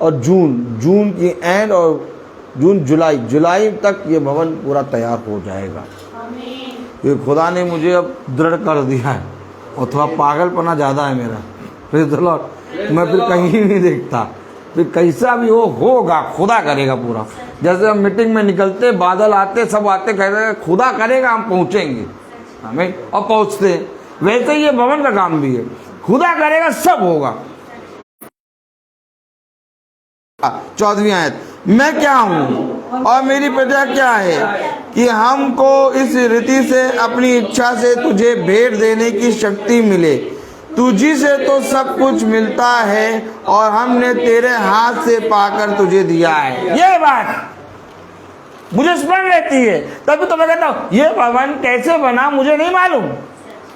और जून की एंड और जुलाई तक ये भवन पूरा तैयार हो जाएगा। ये खुदा ने मुझे अब दृढ़ कर दिया है, और थोड़ा पागलपना ज़्यादा है मेरा। Praise the Lord. मैं फिर कहीं नहीं देखता, फिर कैसा भी होगा, खुदा करेगा पूरा। जैसे हम मीटिंग में निकलते, बादल आते, सब आते, कहते हैं खुदा करेगा, हम पहुँचेंगे, हमें और पहुँचते हैं। वैसे ही ये भवन का काम भी है, खुदा करेगा, सब होगा। 14वीं आयत। मैं क्या हूँ और मेरी प्रजा क्या है कि हमको इस रीति से अपनी इच्छा से तुझे भेंट देने की शक्ति मिले। तुझी से तो सब कुछ मिलता है और हमने तेरे हाथ से पाकर तुझे दिया है। ये बात मुझे स्मरण रहती है, तभी तो मैं कहता हूँ ये भवन कैसे बना मुझे नहीं मालूम।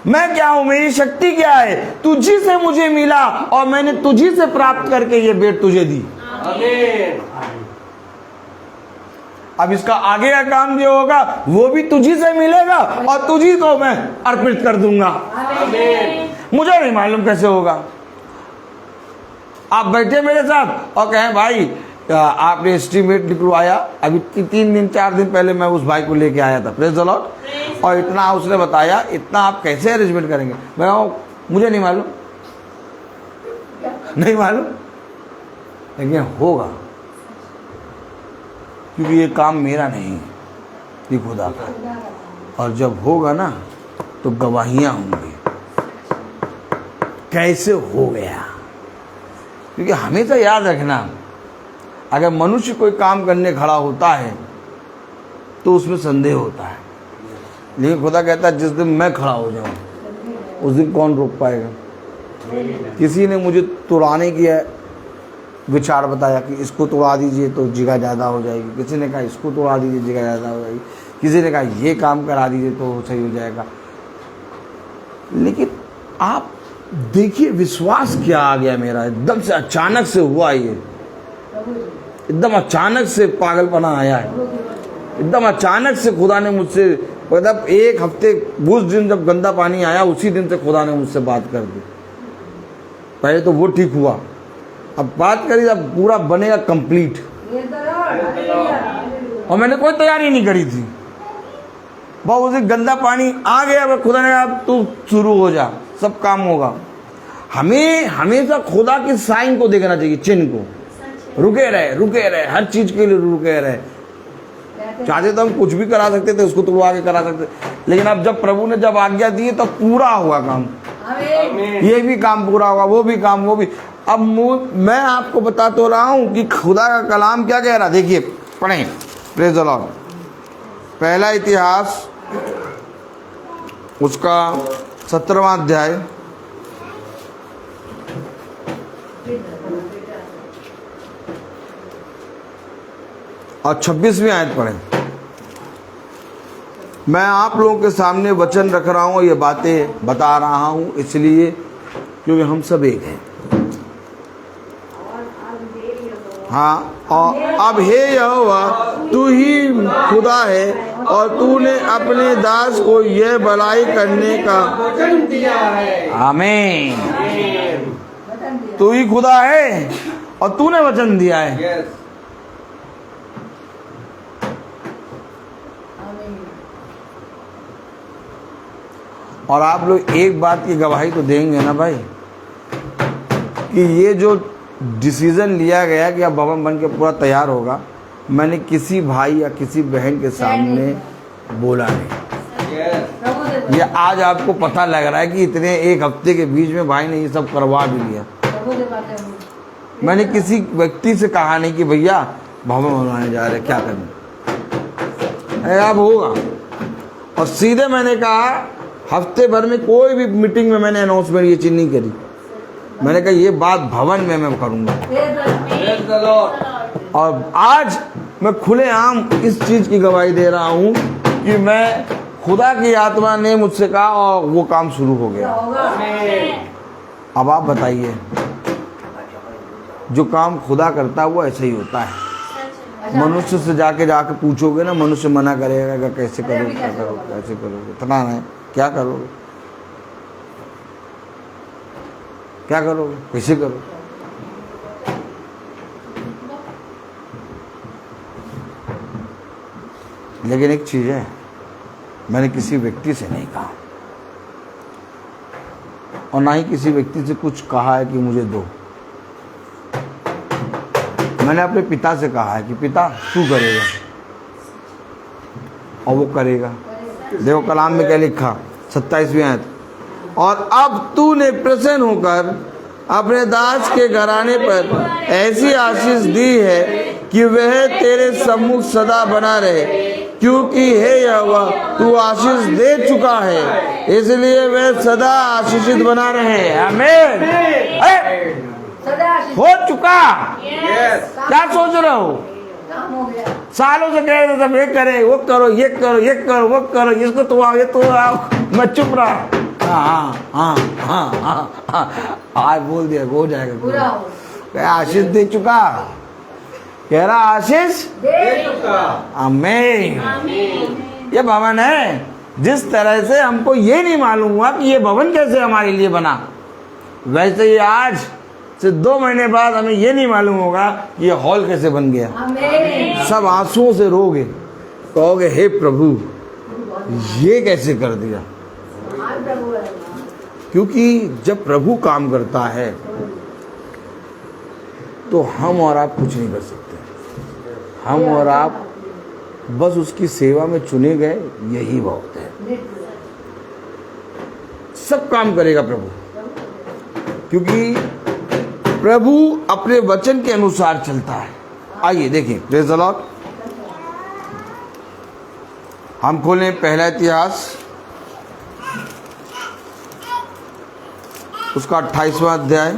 मैं क्या हूँ, मेरी शक्ति क्या है, तुझी से मुझे मिला और मैंने तुझी से प्राप्त करके ये भेंट तुझे दी। अब इसका आगे का काम जो होगा वो भी तुझी से मिलेगा और तुझी को मैं अर्पित कर दूंगा। मुझे नहीं मालूम कैसे होगा। आप बैठे मेरे साथ और कहें भाई आपने एस्टीमेट निकलवाया, अभी 3-4 दिन पहले मैं उस भाई को लेके आया था, प्रेज़ द लॉर्ड, और इतना उसने बताया, इतना आप कैसे अरेंजमेंट करेंगे? मैं मुझे नहीं मालूम, नहीं मालूम, लेकिन होगा, क्योंकि ये काम मेरा नहीं है, ये खुदा का। और जब होगा ना तो गवाहियां होंगी कैसे हो गया। क्योंकि हमेशा याद रखना, अगर मनुष्य कोई काम करने खड़ा होता है तो उसमें संदेह होता है, लेकिन खुदा कहता है जिस दिन मैं खड़ा हो जाऊं उस दिन कौन रोक पाएगा। किसी ने मुझे तुड़ाने की विचार बताया कि इसको तोड़ा दीजिए तो जगह ज़्यादा हो जाएगी, किसी ने कहा इसको तोड़ा दीजिए जगह ज़्यादा हो जाएगी। किसी ने कहा ये काम करा दीजिए तो सही हो जाएगा। लेकिन आप देखिए विश्वास क्या आ गया मेरा, एकदम से अचानक से हुआ ये, एकदम अचानक से पागलपना आया है, एकदम अचानक से खुदा ने मुझसे, मतलब एक हफ्ते उस दिन जब गंदा पानी आया उसी दिन से खुदा ने मुझसे बात कर दी। पहले तो वो ठीक हुआ, अब बात करी, अब पूरा बनेगा कंप्लीट। और मैंने कोई तैयारी नहीं करी थी, बहुत उस दिन गंदा पानी आ गया, अब खुदा ने कहा अब तू शुरू हो जा, सब काम होगा। हमें हमेशा खुदा के साइन को देखना चाहिए, चिन्ह को, रुके रहे, हर चीज के लिए रुके रहे। चाहते तो हम कुछ भी करा सकते थे, उसको तो वो आगे करा सकते, लेकिन अब जब प्रभु ने जब आज्ञा दी तब पूरा हुआ काम, ये भी काम पूरा होगा, वो भी काम, वो भी। अब मैं आपको बता तो रहा हूं कि खुदा का कलाम क्या कह रहा। देखिए पढ़ें, प्रेज द लॉर्ड। पहला इतिहास उसका 17वां अध्याय और 26वीं आयत पढ़ें। मैं आप लोगों के सामने वचन रख रहा हूँ, ये बातें बता रहा हूँ इसलिए क्योंकि हम सब एक हैं। हाँ, और अब हे यहोवा तू ही खुदा है और तूने अपने दास को यह भलाई करने का वचन दिया है। आमीन। तू ही खुदा है और तूने वचन दिया है। यस, और आप लोग एक बात की गवाही तो देंगे ना भाई, कि ये जो डिसीजन लिया गया कि अब भवन बन के पूरा तैयार होगा, मैंने किसी भाई या किसी बहन के सामने बोला नहीं। यस, ये आज आपको पता लग रहा है कि इतने एक हफ्ते के बीच में भाई ने ये सब करवा भी लिया। मैंने किसी व्यक्ति से कहा नहीं कि भैया भवन बनवाने जा रहे, क्या करना, अब होगा। और सीधे मैंने कहा, हफ्ते भर में कोई भी मीटिंग में मैंने अनाउंसमेंट ये चीज नहीं करी। मैंने कहा ये बात भवन में मैं करूंगा। Praise the Lord. और आज मैं खुलेआम इस चीज की गवाही दे रहा हूं कि मैं, खुदा की आत्मा ने मुझसे कहा और वो काम शुरू हो गया। अब आप बताइए, जो काम खुदा करता है वो ऐसे ही होता है। मनुष्य से जाके पूछोगे ना, मनुष्य मना करेगा, कैसे करोगे, क्या करोगे, कैसे करोगे, इतना नहीं, क्या करोगे, क्या करोगे, कैसे करोगे। लेकिन एक चीज है, मैंने किसी व्यक्ति से नहीं कहा और ना ही किसी व्यक्ति से कुछ कहा है कि मुझे दो। मैंने अपने पिता से कहा है कि पिता तू करेगा, और वो करेगा। देखो कलाम में क्या लिखा, 27वीं आयत, और अब तूने प्रसन्न होकर अपने दास के घराने पर ऐसी आशीष दी है कि वह तेरे सम्मुख सदा बना रहे, क्योंकि हे यहोवा तू आशीष दे चुका है, इसलिए वह सदा आशीषित बना रहे। आमीन। हो चुका। यस, क्या सोच रहे हो, काम हो गया। सालों से कह रहे थे ये करे, वो करो, ये करो, ये करो, वो करो, इसको तो आओ, ये तो आओ, मैं चुप रहा। आज बोल दिया हो जाएगा, पूरा हो क्या आशीष दे चुका, कह रहा आशीष दे चुका। आमीन। ये भवन है, जिस तरह से हमको ये नहीं मालूम हुआ कि ये भवन कैसे हमारे लिए बना, वैसे ही आज से 2 महीने बाद हमें ये नहीं मालूम होगा कि ये हॉल कैसे बन गया। आमीन। सब आंसुओं से रोगे, कहोगे हे प्रभु ये कैसे कर दिया। क्योंकि जब प्रभु काम करता है तो हम और आप कुछ नहीं कर सकते, हम और आप बस उसकी सेवा में चुने गए, यही बहुत है। सब काम करेगा प्रभु, क्योंकि प्रभु अपने वचन के अनुसार चलता है। आइए देखिए, प्रेज़ द लॉर्ड। हम खोलें पहला इतिहास उसका 28वां अध्याय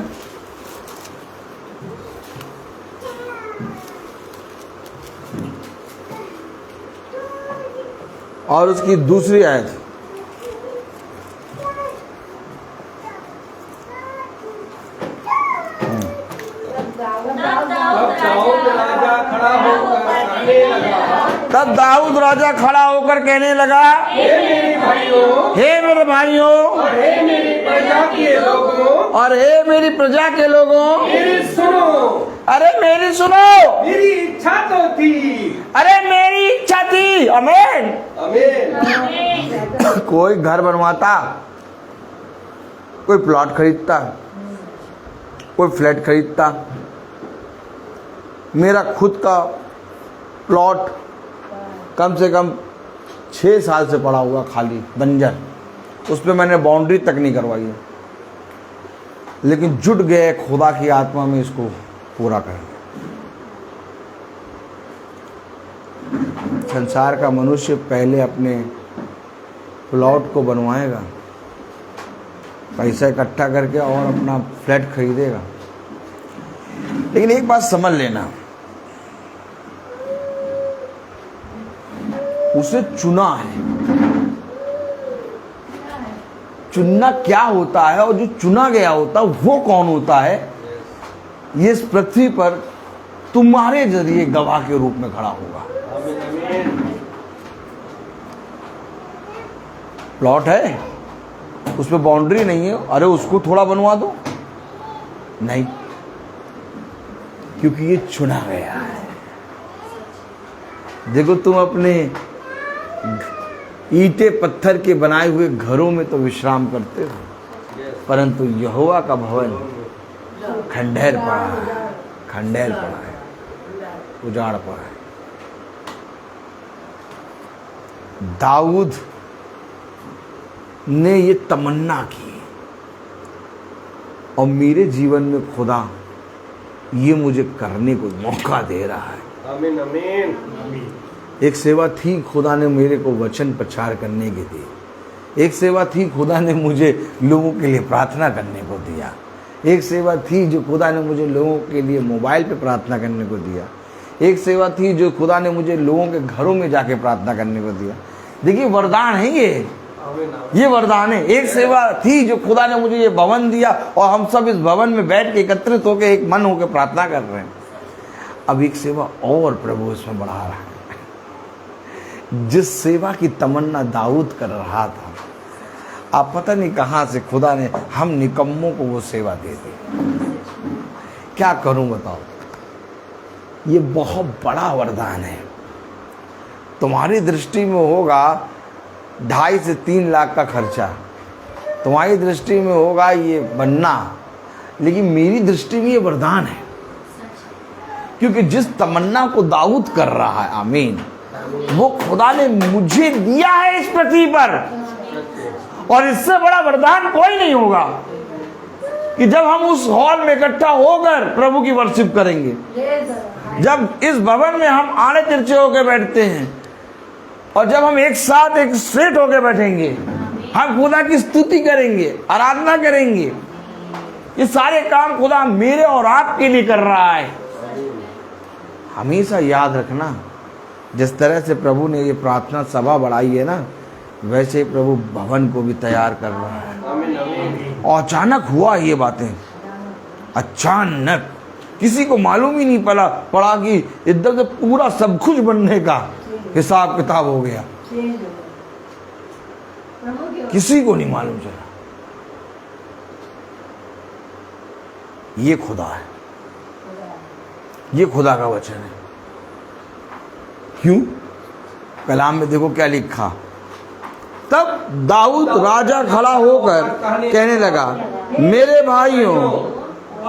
और उसकी दूसरी आयत, तब दाऊद राजा खड़ा होकर कहने लगा, तब दाऊद राजा खड़ा होकर कहने लगा, हे मेरे भाइयों हे मेरे भाइयों और हे मेरी प्रजा के लोगों, और हे मेरी प्रजा के लोगों, मेरी सुनो, अरे मेरी सुनो, मेरी इच्छा तो थी। अरे मेरी इच्छा थी, आमीन। आमीन। कोई घर बनवाता, कोई प्लॉट खरीदता, कोई फ्लैट खरीदता। मेरा खुद का प्लॉट कम से कम 6 साल से पड़ा हुआ खाली बंजर, उस पर मैंने बाउंड्री तक नहीं करवाई है, लेकिन जुट गए खुदा की आत्मा में इसको पूरा करेंगे। संसार का मनुष्य पहले अपने प्लॉट को बनवाएगा, पैसा इकट्ठा करके और अपना फ्लैट खरीदेगा। लेकिन एक बात समझ लेना, उसे चुना है। चुनना क्या होता है और जो चुना गया होता है वो कौन होता है, ये इस पृथ्वी पर तुम्हारे जरिए गवाह के रूप में खड़ा होगा। प्लॉट है, उस पर बाउंड्री नहीं है, अरे उसको थोड़ा बनवा दो, नहीं, क्योंकि ये चुना गया है। देखो, तुम अपने ईंटे पत्थर के बनाए हुए घरों में तो विश्राम करते हो, परंतु यहोवा का भवन खंडहर पड़ा है, खंडहर पड़ा है, उजाड़ पड़ा है। दाऊद ने ये तमन्ना की और मेरे जीवन में खुदा ये मुझे करने को मौका दे रहा है। आमीन, आमीन। एक सेवा थी, खुदा ने मेरे को वचन प्रचार करने की दी। एक सेवा थी, खुदा ने मुझे लोगों के लिए प्रार्थना करने को दिया। एक सेवा थी जो खुदा ने मुझे लोगों के लिए मोबाइल पे प्रार्थना करने को दिया। एक सेवा थी जो खुदा ने मुझे लोगों के घरों में जाके प्रार्थना करने को दिया। देखिए, वरदान है ये वरदान है। एक सेवा थी जो खुदा ने मुझे ये भवन दिया और हम सब इस भवन में बैठ के एकत्रित होकर एक मन होकर प्रार्थना कर रहे हैं। अब एक सेवा और प्रभु इसमें बढ़ा रहा है। जिस सेवा की तमन्ना दाऊद कर रहा था, आप पता नहीं कहां से खुदा ने हम निकम्मों को वो सेवा दे दी। क्या करूं बताओ, ये बहुत बड़ा वरदान है। तुम्हारी दृष्टि में होगा 2.5 से 3 लाख का खर्चा, तुम्हारी दृष्टि में होगा ये बनना, लेकिन मेरी दृष्टि में ये वरदान है, क्योंकि जिस तमन्ना को दाऊद कर रहा है, आमीन, वो खुदा ने मुझे दिया है इस पृथ्वी पर। और इससे बड़ा वरदान कोई नहीं होगा कि जब हम उस हॉल में इकट्ठा होकर प्रभु की वर्शिप करेंगे, जब इस भवन में हम आड़े तिरछे होकर बैठते हैं और जब हम एक साथ एक स्ट्रेट होकर बैठेंगे, हम खुदा की स्तुति करेंगे, आराधना करेंगे। ये सारे काम खुदा मेरे और आपके लिए कर रहा है। हमेशा याद रखना, जिस तरह से प्रभु ने ये प्रार्थना सभा बढ़ाई है ना, वैसे ही प्रभु भवन को भी तैयार कर रहा है। और अचानक हुआ ये बातें, अचानक किसी को मालूम ही नहीं पड़ा कि इधर से पूरा सब कुछ बनने का हिसाब किताब हो गया। किसी को नहीं मालूम चला। ये खुदा है, ये खुदा का वचन है। क्यों? कलाम में देखो क्या लिखा। तब दाऊद राजा खड़ा होकर कहने लगा, मेरे भाइयों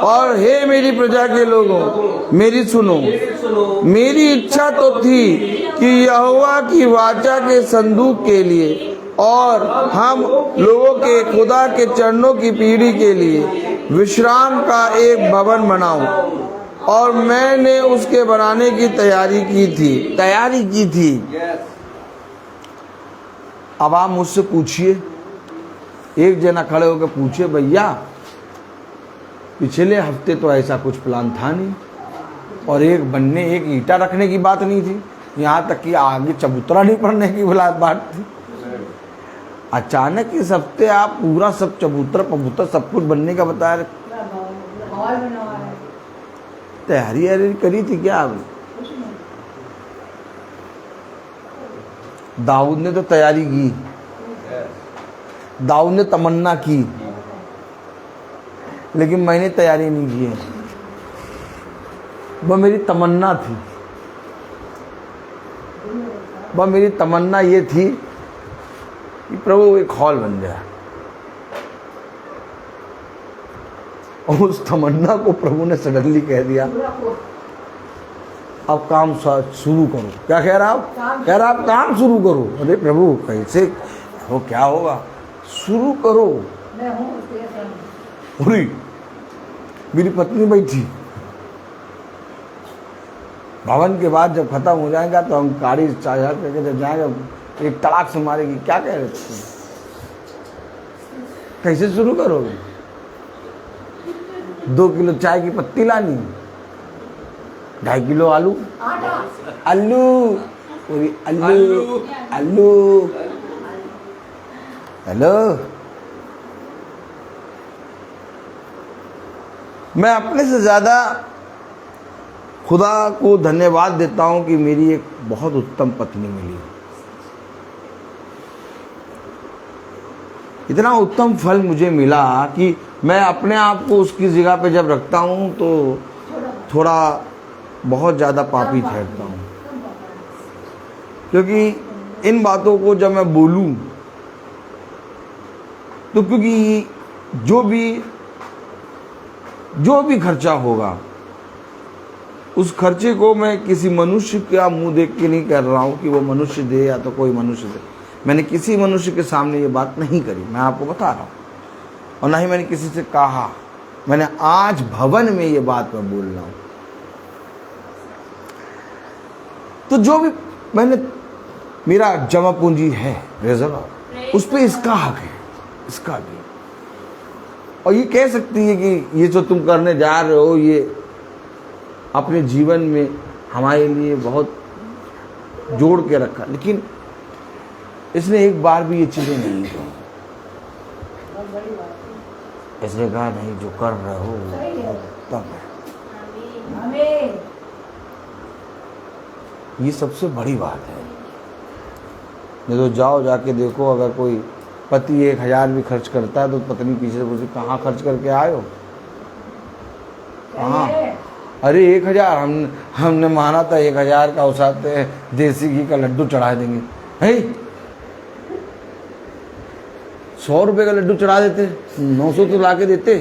और हे मेरी प्रजा के लोगों, मेरी सुनो। मेरी इच्छा तो थी कि यहोवा की वाचा के संदूक के लिए और हम लोगों के खुदा के चरणों की पीढ़ी के लिए विश्राम का एक भवन बनाऊं, और मैंने उसके बनाने की तैयारी की थी। अब आप मुझसे पूछिए, एक जना खड़े होकर पूछिए, भैया पिछले हफ्ते तो ऐसा कुछ प्लान था नहीं, और एक ईंटा रखने की बात नहीं थी, यहाँ तक कि आगे चबूतरा नहीं पढ़ने की बात थी। अचानक इस हफ्ते आप पूरा सब चबूतरा पबूतरा सब कुछ बनने का बता रहे। हॉल बना हुआ है। तैयारी करी थी क्या आपने? दाऊद ने तो तैयारी की, दाऊद ने तमन्ना की, लेकिन मैंने तैयारी नहीं की है। वह मेरी तमन्ना थी, वह मेरी तमन्ना ये थी कि प्रभु एक हॉल बन जाए। और उस तमन्ना को प्रभु ने सडनली कह दिया अब काम शुरू करो। क्या कह रहा आप? कह रहा आप काम शुरू करो। अरे प्रभु कैसे वो क्या होगा? शुरू करो। मैं हूँ उसके संग। पूरी मेरी पत्नी बैठी। भवन के बाद जब खत्म हो जाएगा तो हम गाड़ी चार्जर करके जब जाएंगे एक तड़ाक से मारेगी। क्या कह रहे थे? कैसे शुरू करोगे? 2 किलो चाय की पत्ती लानी, 2.5 किलो आलू, आलू पूरी आलू आलू। हेलो, मैं अपने से ज्यादा खुदा को धन्यवाद देता हूं कि मेरी एक बहुत उत्तम पत्नी मिली। इतना उत्तम फल मुझे मिला कि मैं अपने आप को उसकी जगह पे जब रखता हूं तो थोड़ा बहुत ज़्यादा पापी ठहरता हूँ, क्योंकि इन बातों को जब मैं बोलूं तो क्योंकि जो भी खर्चा होगा उस खर्चे को मैं किसी मनुष्य का मुंह देख के नहीं कर रहा हूँ कि वो मनुष्य दे या तो कोई मनुष्य दे। मैंने किसी मनुष्य के सामने ये बात नहीं करी, मैं आपको बता रहा हूँ, और ना ही मैंने किसी से कहा। मैंने आज भवन में ये बात मैं बोल रहा हूँ। तो जो भी मैंने मेरा जमा पूंजी है रिजर्व, उस पे इसका हक है, इसका भी। और ये कह सकती है कि ये जो तुम करने जा रहे हो ये अपने जीवन में हमारे लिए बहुत जोड़ के रखा, लेकिन इसने एक बार भी ये चीजें नहीं की। इसने कहा नहीं, जो कर रहे हो वो उत्तम है। ये सबसे बड़ी बात है। नहीं तो जाओ जाके देखो, अगर कोई पति 1000 भी खर्च करता है तो पत्नी पीछे से पूछे कहाँ खर्च करके आए हो? कहाँ? अरे 1000 हमने माना था 1000 का उसाते देसी घी का लड्डू चढ़ा देंगे। है 100 रुपए का लड्डू चढ़ा देते, 900 तो ला के देते।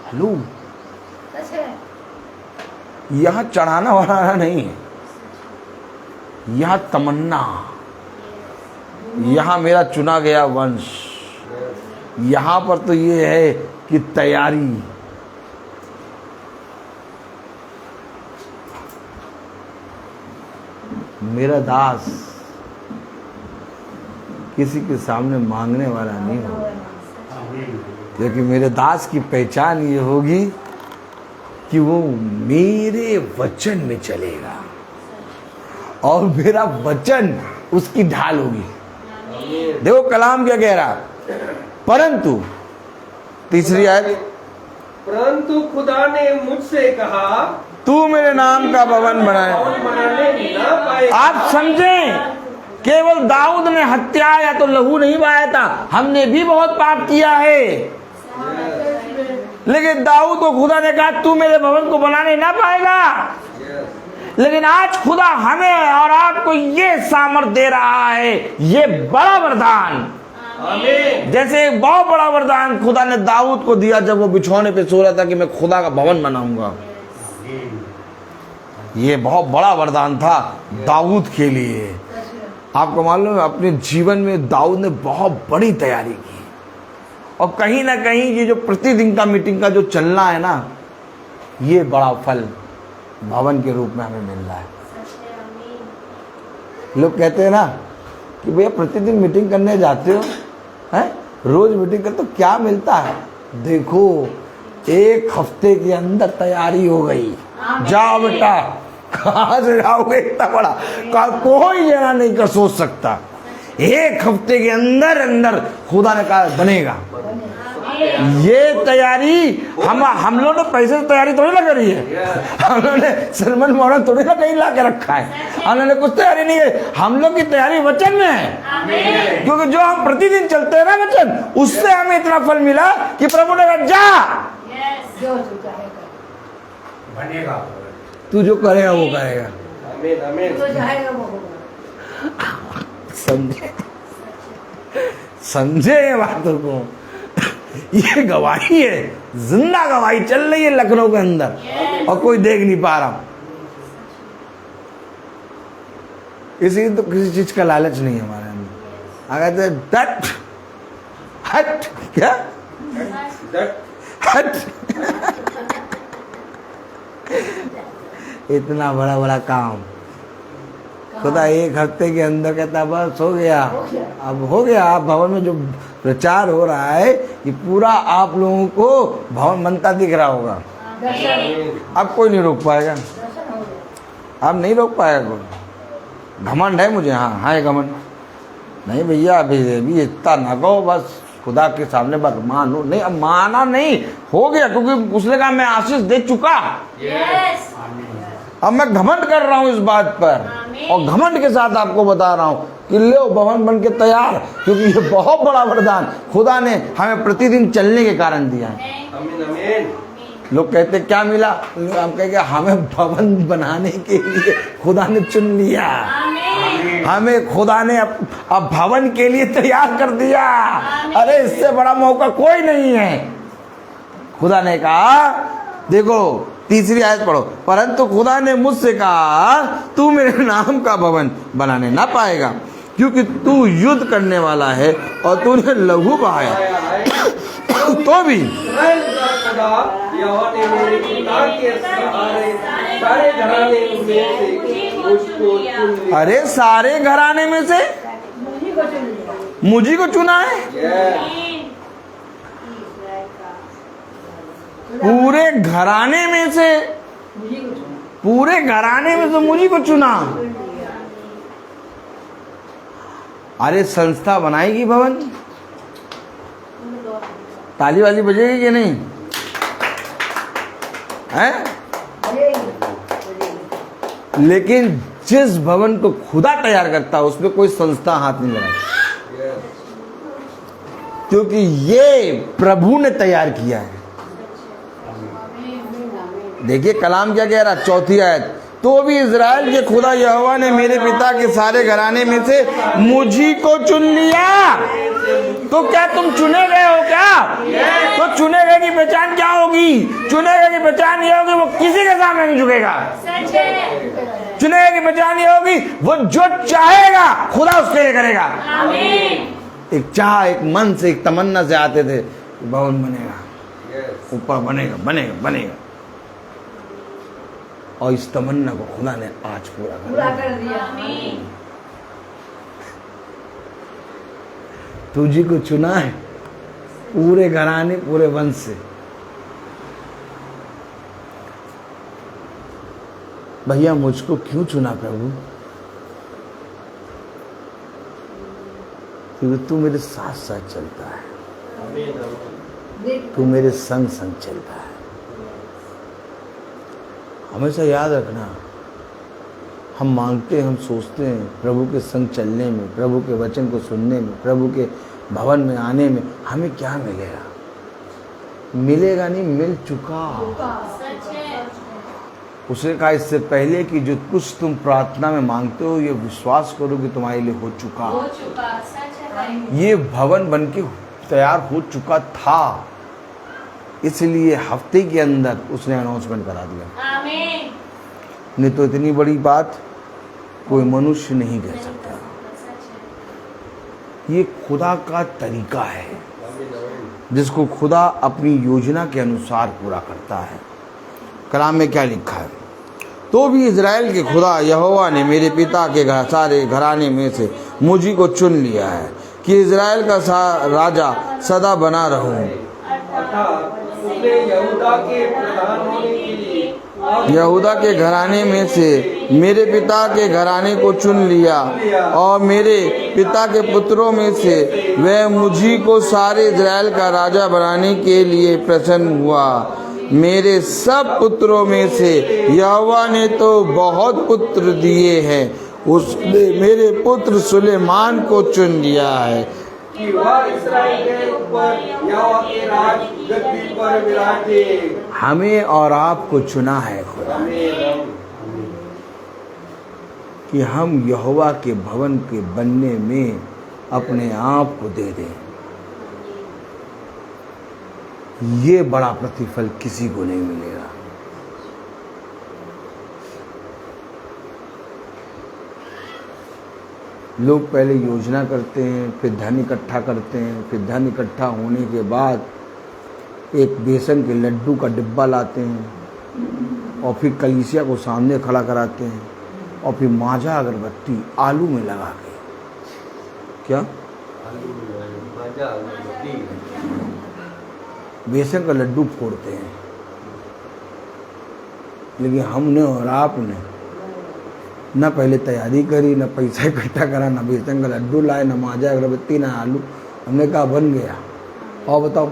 हेलो, यहाँ चढ़ाना वाला नहीं है, यहाँ तमन्ना, यहाँ मेरा चुना गया वंश, यहाँ पर तो ये है कि तैयारी। मेरा दास किसी के सामने मांगने वाला नहीं होगा, लेकिन मेरे दास की पहचान ये होगी कि वो मेरे वचन में चलेगा और मेरा वचन उसकी ढाल होगी। देखो कलाम क्या कह रहा, परंतु तीसरी आयत, परंतु खुदा ने मुझसे कहा तू मेरे नाम का भवन बनाए। बनाने ना पाए। आप समझें, केवल दाऊद ने हत्या या तो लहू नहीं बहाया था, हमने भी बहुत पाप किया है, लेकिन दाऊद को खुदा ने कहा तू मेरे भवन को बनाने ना पाएगा। लेकिन आज खुदा हमें और आपको ये सामर्थ दे रहा है, ये बड़ा वरदान। जैसे एक बहुत बड़ा वरदान खुदा ने दाऊद को दिया जब वो बिछौने पे सो रहा था कि मैं खुदा का भवन बनाऊंगा। ये बहुत बड़ा वरदान था दाऊद के लिए। आपको मालूम है, अपने जीवन में दाऊद ने बहुत बड़ी तैयारी की, और कहीं ना कहीं ये जो प्रतिदिन का मीटिंग का जो चलना है ना, ये बड़ा फल भवन के रूप में हमें मिल रहा है। लोग कहते हैं ना कि भैया प्रतिदिन मीटिंग करने जाते हो, हैं रोज मीटिंग करते, तो क्या मिलता है? देखो 1 हफ्ते के अंदर तैयारी हो गई, जाओ बेटा कहाँ से जाओगे इतना बड़ा? कोई जना नहीं कर सोच सकता। एक हफ्ते के अंदर अंदर खुदा ने कहा बनेगा। ये तैयारी हम लोग ने पैसे से तैयारी थोड़ी ना करी है। हम लोग ने सलमान मोहन थोड़ी ना कहीं ला के रखा है। हम लोग ने कुछ तैयारी नहीं है। हम लोग की तैयारी वचन में है, क्योंकि जो हम प्रतिदिन चलते हैं ना वचन, उससे हमें इतना फल मिला कि प्रभु ने कहा जा, जो तू चाहेगा बनेगा। तू जो करेगा वो करेगा। आमीन आमीन। जो चाहेगा वो होगा। समझे ये बातों को? ये गवाही है, जिंदा गवाही चल रही है लखनऊ के अंदर और कोई देख नहीं पा रहा। इसी तो किसी चीज का लालच नहीं है हमारे अंदर। अगर दट हट क्या हट इतना बड़ा बड़ा काम खुदा एक हफ्ते के अंदर कहता बस हो गया। अब हो गया। आप भवन में जो प्रचार हो रहा है ये पूरा आप लोगों को भवन बनता दिख रहा होगा। अब कोई नहीं रोक पाएगा। अब नहीं रोक पाएगा कोई। घमंड है मुझे, हाँ हाँ ये घमंड नहीं भैया। अभी इतना ना कहो, बस खुदा के सामने बस मानो नहीं। अब माना नहीं हो गया, क्योंकि उसने कहा मैं आशीष दे चुका। अब मैं घमंड कर रहा हूँ इस बात पर, और घमंड के साथ आपको बता रहा हूँ कि लो भवन बन के तैयार, क्योंकि ये बहुत बड़ा वरदान खुदा ने हमें प्रतिदिन चलने के कारण दिया है। आमीन आमीन। लोग कहते क्या मिला? हम कहेंगे हमें भवन बनाने के लिए खुदा ने चुन लिया। हमें खुदा ने अब भवन के लिए तैयार कर दिया। अरे इससे बड़ा मौका कोई नहीं है। खुदा ने कहा, देखो तीसरी आयत पढ़ो, परंतु खुदा ने मुझसे कहा तू मेरे नाम का भवन बनाने ना पाएगा, क्योंकि तू युद्ध करने वाला है और तूने लहू बहाया। तो भी यहोवा ने मेरे पिता के सारे घराने में से मुझको चुन लिया। अरे सारे घराने में से मुझी को चुना है। पूरे घराने में से, पूरे घराने में से मुझी को चुना। अरे संस्था बनाएगी भवन, ताली वाली बजेगी कि नहीं है? लेकिन जिस भवन को खुदा तैयार करता है उसमें कोई संस्था हाथ नहीं लगाती, क्योंकि ये प्रभु ने तैयार किया है। देखिए कलाम क्या कह रहा, चौथी आयत, तो भी इज़राइल के खुदा यहोवा ने मेरे पिता के सारे घराने में से मुझी को चुन लिया। तो क्या तुम चुने गए हो क्या? तो चुने गए की पहचान क्या होगी? चुने गए की पहचान ये होगी वो किसी के सामने नहीं झुकेगा। चुने गए की पहचान ये होगी वो जो चाहेगा खुदा उसके लिए करेगा। एक चाह, एक मन से, एक तमन्ना से आते थे भवन बनेगा, ऊपर बनेगा बनेगा बनेगा, और इस तमन्ना को खुदा ने आज पूरा कर दिया। तुझी को चुना है पूरे घराने पूरे वंश से। भैया मुझको क्यों चुना प्रभु? क्योंकि तू मेरे साथ साथ चलता है, तू मेरे संग संग चलता है। हमेशा याद रखना, हम मांगते हैं, हम सोचते हैं प्रभु के संग चलने में, प्रभु के वचन को सुनने में, प्रभु के भवन में आने में हमें क्या मिलेगा? मिलेगा नहीं, मिल चुका। उसने कहा इससे पहले कि जो कुछ तुम प्रार्थना में मांगते हो ये विश्वास करो कि तुम्हारे लिए हो चुका। ये भवन बन के तैयार हो चुका था, इसलिए हफ्ते के अंदर उसने अनाउंसमेंट करा दिया। नहीं तो इतनी बड़ी बात कोई मनुष्य नहीं कर सकता। ये खुदा का तरीका है जिसको खुदा अपनी योजना के अनुसार पूरा करता है। कलाम में क्या लिखा है, तो भी इज़राइल के खुदा यहोवा ने मेरे पिता के सारे घराने में से मुझी को चुन लिया है कि इज़राइल का राजा सदा बना रहूं। उसने यहूदा के प्रधान होने के लिए यहूदा के घराने में से मेरे पिता के घराने को चुन लिया और मेरे पिता के पुत्रों में से वह मुझी को सारे इज़राइल का राजा बनाने के लिए प्रसन्न हुआ। मेरे सब पुत्रों में से यहोवा ने तो बहुत पुत्र दिए हैं, उसने मेरे पुत्र सुलेमान को चुन लिया है कि वह इस्राएल के ऊपर यहोवा के राज गद्दी पर विराजे। हमें और आपको चुना है खुदा ने कि हम यहोवा के भवन के बनने में अपने आप को दे दें। ये बड़ा प्रतिफल किसी को नहीं मिलेगा। लोग पहले योजना करते हैं, फिर धन इकट्ठा करते हैं, फिर धन इकट्ठा होने के बाद एक बेसन के लड्डू का डिब्बा लाते हैं और फिर कलीसिया को सामने खड़ा कराते हैं और फिर माजा अगरबत्ती आलू में लगा के क्या बेसन का लड्डू फोड़ते हैं। लेकिन हमने और आपने न पहले तैयारी करी, न पैसा इकट्ठा करा, न बेसन का लड्डू लाए, न माजा अगरबत्ती, न आलू। हमने कहा बन गया। और बताओ,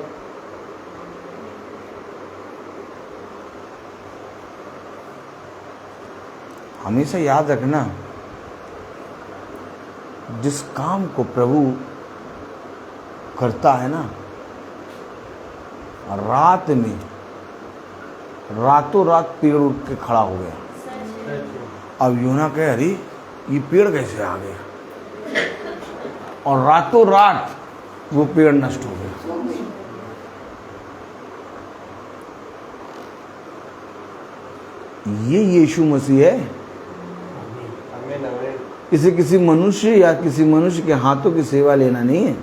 हमेशा याद रखना, जिस काम को प्रभु करता है ना, रात में रातों रात पेड़ उठ के खड़ा हो गया। अब यूना कहे अरे ये पेड़ कैसे आ गया, और रातों रात वो पेड़ नष्ट हो गया। ये यीशु मसीह है। इसे किसी मनुष्य या किसी मनुष्य के हाथों की सेवा लेना नहीं है।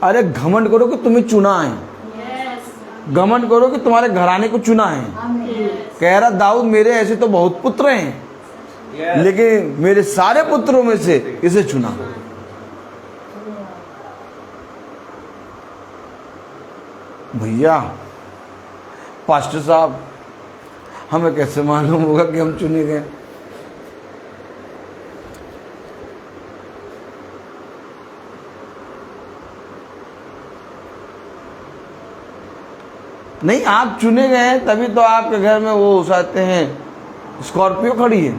अरे घमंड करो कि तुम्हें चुना है, घमंड करो कि तुम्हारे घराने को चुना है। कह रहा दाऊद मेरे ऐसे तो बहुत पुत्र हैं, लेकिन मेरे सारे पुत्रों में से इसे चुना। भैया पास्टर साहब, हमें कैसे मालूम होगा कि हम चुने गए? नहीं, आप चुने गए हैं तभी तो आपके घर में वो उसाते हैं स्कॉर्पियो खड़ी है।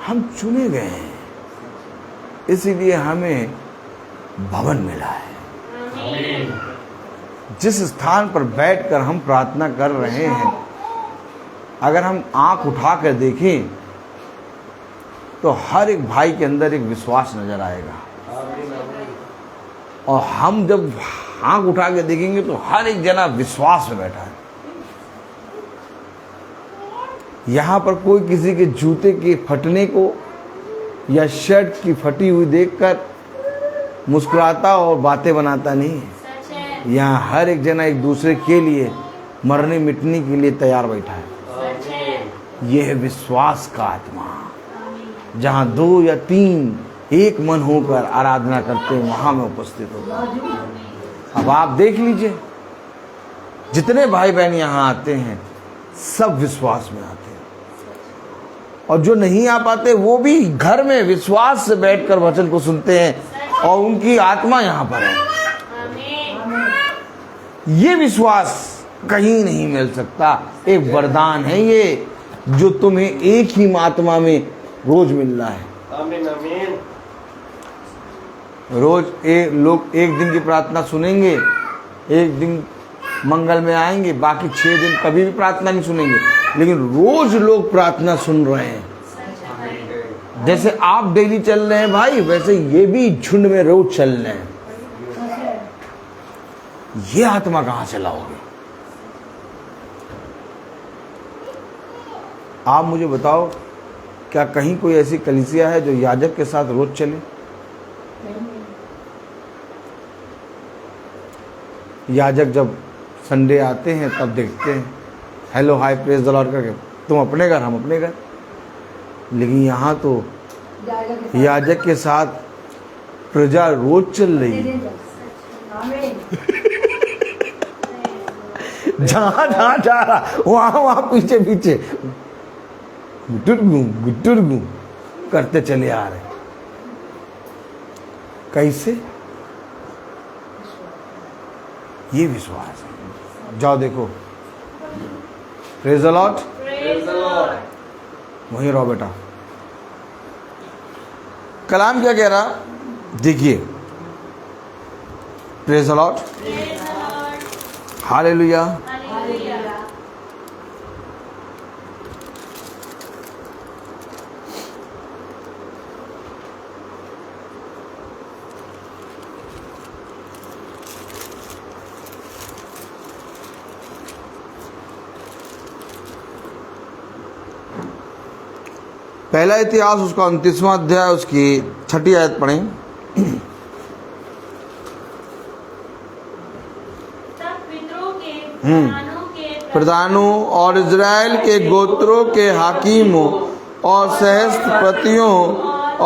हम चुने गए हैं, इसीलिए हमें भवन मिला है। जिस स्थान पर बैठकर हम प्रार्थना कर रहे हैं, अगर हम आंख उठा कर देखें तो हर एक भाई के अंदर एक विश्वास नजर आएगा। और हम जब आंख उठा के देखेंगे तो हर एक जना विश्वास में बैठा है। यहां पर कोई किसी के जूते के फटने को या शर्ट की फटी हुई देखकर मुस्कुराता और बातें बनाता नहीं है। यहाँ हर एक जना एक दूसरे के लिए मरने मिटने के लिए तैयार बैठा है। यह है विश्वास का आत्मा। जहाँ 2 या 3 एक मन होकर आराधना करते हैं, वहां में उपस्थित होता है। अब आप देख लीजिए, जितने भाई बहन यहाँ आते हैं सब विश्वास में आते हैं, और जो नहीं आ पाते वो भी घर में विश्वास से बैठकर वचन को सुनते हैं और उनकी आत्मा यहाँ पर है। ये विश्वास कहीं नहीं मिल सकता। एक वरदान है ये, जो तुम्हें एक ही आत्मा में रोज मिल रहा है। आमीन आमीन। रोज लोग एक दिन की प्रार्थना सुनेंगे, एक दिन मंगल में आएंगे, बाकी 6 दिन कभी भी प्रार्थना नहीं सुनेंगे, लेकिन रोज लोग प्रार्थना सुन रहे हैं। जैसे आप डेली चल रहे हैं भाई, वैसे ये भी झुंड में रोज चल रहे हैं। ये आत्मा कहां से लाओगे? आप मुझे बताओ, क्या कहीं कोई ऐसी कलीसिया है जो याजक के साथ रोज चले? याजक जब संडे आते हैं तब देखते हैं hello hi praise the Lord करके, तुम अपने घर हम अपने घर। लेकिन यहाँ तो याजक के साथ प्रजा रोज चल रही है। जहां जहां जा रहा वहां वहां पीछे पीछे गुटुरगू करते चले आ रहे। कैसे? ये विश्वास है। जाओ देखो, प्रेज द लॉर्ड, वहीं रहो बेटा। कलाम क्या कह रहा देखिए, प्रेज द लॉर्ड, हालेलुया। पहला इतिहास उसका 29वां अध्याय उसकी 6ठी आयत पढ़ें। प्रधानों और इज़राइल के गोत्रों के हाकिमों और सहस्त्रपतियों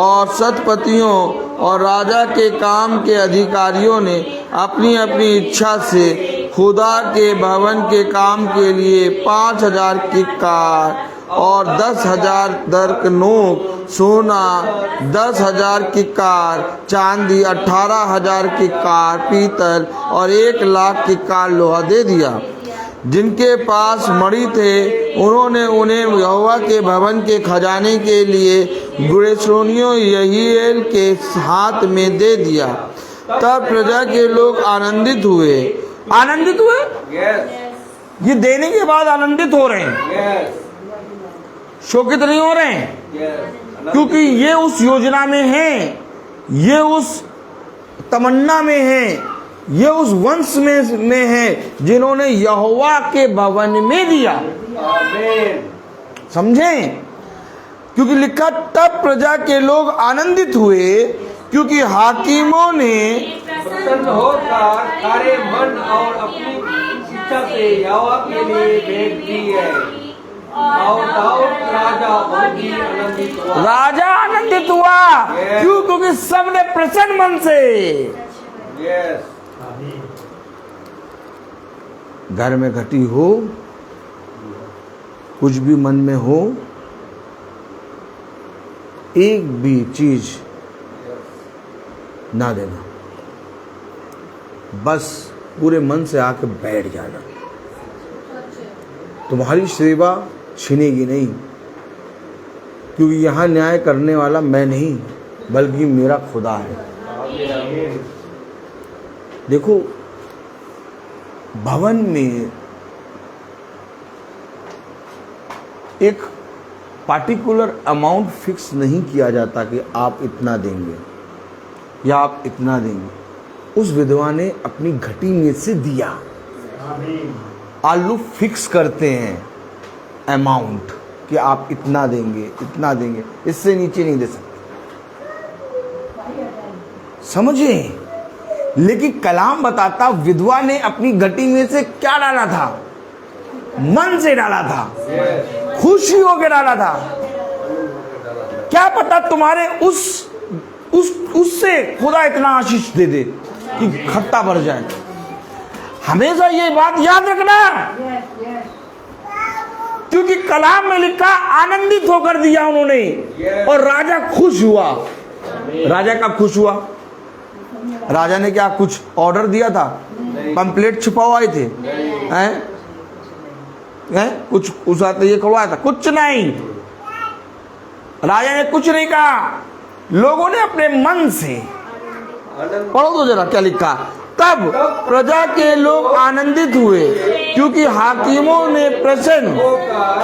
और शतपतियों और राजा के काम के अधिकारियों ने अपनी अपनी इच्छा से खुदा के भवन के काम के लिए 5,000 किक्कार और 10,000 दरकनोक सोना, 10,000 किक्कार चांदी, 18,000 किक्कार पीतल और 1,00,000 किक्कार लोहा दे दिया। जिनके पास मणि थे उन्होंने उन्हें यहोवा के भवन के खजाने के लिए गुरेशोनियों यहीएल के हाथ में दे दिया। तब प्रजा के लोग आनंदित हुए। आनंदित हुए? यस। ये देने के बाद आनंदित हो रहे हैं, यस। शोकित नहीं हो रहे हैं, यस। क्योंकि ये उस योजना में है, ये उस तमन्ना में है, ये उस वंश में है जिन्होंने यहोवा के भवन में दिया। आमीन। समझें? क्योंकि लिखा तब प्रजा के लोग आनंदित हुए क्योंकि हाकिमों ने प्रसन्न होकर सारे मन और अपनी इच्छा से यहोवा के लिए भेंट दी है। और दाऊद राजा बहुत ही आनंदित हुआ। राजा आनंदित हुआ। क्यों? क्योंकि सबने प्रसन्न मन से। यस। घर में घटी हो, कुछ भी मन में हो, एक भी चीज ना देना, बस पूरे मन से आके बैठ जाना। तुम्हारी सेवा छीनेगी नहीं, क्योंकि यहां न्याय करने वाला मैं नहीं बल्कि मेरा खुदा है। आमीन। देखो, भवन में एक पार्टिकुलर अमाउंट फिक्स नहीं किया जाता कि आप इतना देंगे या आप इतना देंगे। उस विधवा ने अपनी घटी में से दिया। आलू फिक्स करते हैं अमाउंट कि आप इतना देंगे, इतना देंगे, इससे नीचे नहीं दे सकते। समझे? लेकिन कलाम बताता विधवा ने अपनी घटी में से क्या डाला था? मन से डाला था, खुशी होकर डाला था। क्या पता तुम्हारे उससे खुदा इतना आशीष दे दे कि खट्टा भर जाए। हमेशा ये बात याद रखना, क्योंकि कलाम में लिखा आनंदित होकर दिया उन्होंने और राजा खुश हुआ। राजा का खुश हुआ। राजा ने क्या कुछ ऑर्डर दिया था? पंपलेट छुपवाए थे? हैं? कुछ उस ये करवाया था? कुछ नहीं। राजा ने कुछ नहीं कहा। लोगों ने अपने मन से, पढ़ो तो जरा क्या लिखा। तब प्रजा के लोग आनंदित हुए क्योंकि हाकिमों ने प्रसन्न होकर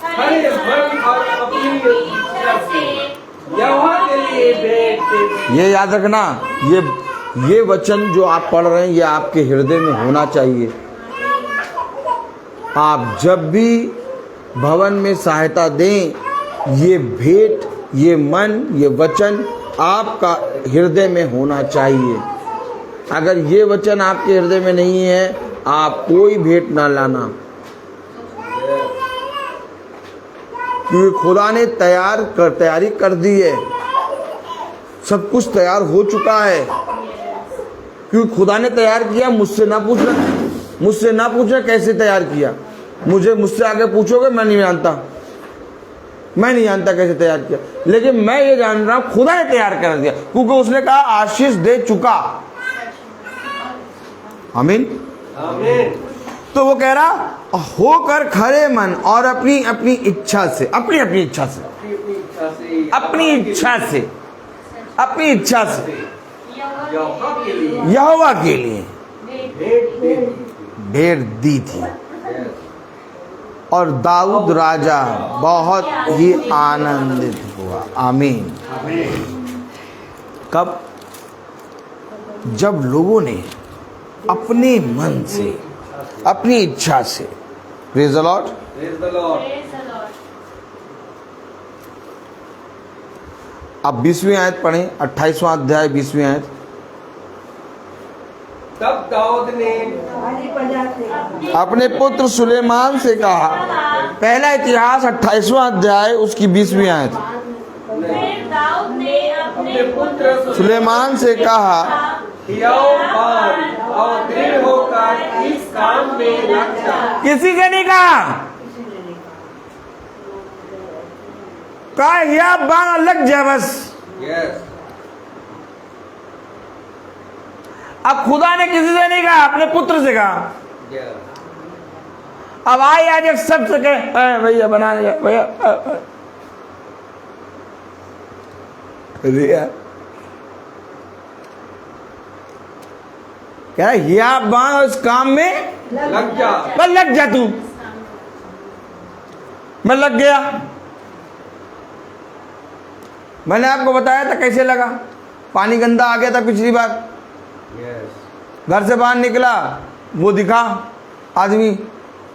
सारे मन और अपनी इच्छा से यहोवा के लिए भेंट दे दी। ये याद रखना, ये वचन जो आप पढ़ रहे हैं ये आपके हृदय में होना चाहिए। आप जब भी भवन में सहायता दें, ये भेंट, ये मन, ये वचन आपका हृदय में होना चाहिए। अगर ये वचन आपके हृदय में नहीं है, आप कोई भेंट ना लाना, क्योंकि खुदा ने तैयारी कर दी है। सब कुछ तैयार हो चुका है। क्योंकि खुदा ने तैयार किया, मुझसे ना पूछना कैसे तैयार किया। मुझसे आगे पूछोगे, मैं नहीं जानता कैसे तैयार किया, लेकिन मैं ये जान रहा हूं खुदा ने तैयार कर दिया, क्योंकि उसने कहा आशीष दे चुका। आमीन। तो वो कह रहा होकर खरे मन और अपनी इच्छा से यहोवा के लिए भेंट दी थी। और दाऊद राजा बहुत ही आनंदित हुआ। आमीन। कब? जब लोगों ने अपने मन से, अपनी इच्छा से, प्रेज़ द लॉर्ड, अब 20वीं आयत पढ़ें, 28वां अध्याय 20वीं आयत। तब दाऊद ने अपने पुत्र सुलेमान से कहा, पहला इतिहास 28वां अध्याय उसकी 20वीं आयत। फिर दाऊद ने अपने पुत्र सुलेमान से कहा, और दृढ़ होकर इस काम में लग जा। किसी से नहीं कहा, या बाण लग जाए बस। अब खुदा ने किसी से नहीं कहा, अपने पुत्र से कहा। अब आए आज एक सब से कहे, भैया बना लिया भैया, क्या या बाण इस काम में लग जा। बस लग जा तू। मैं लग गया। मैंने आपको बताया था कैसे लगा। पानी गंदा आ गया था पिछली बार, घर से बाहर निकला, वो दिखा आदमी,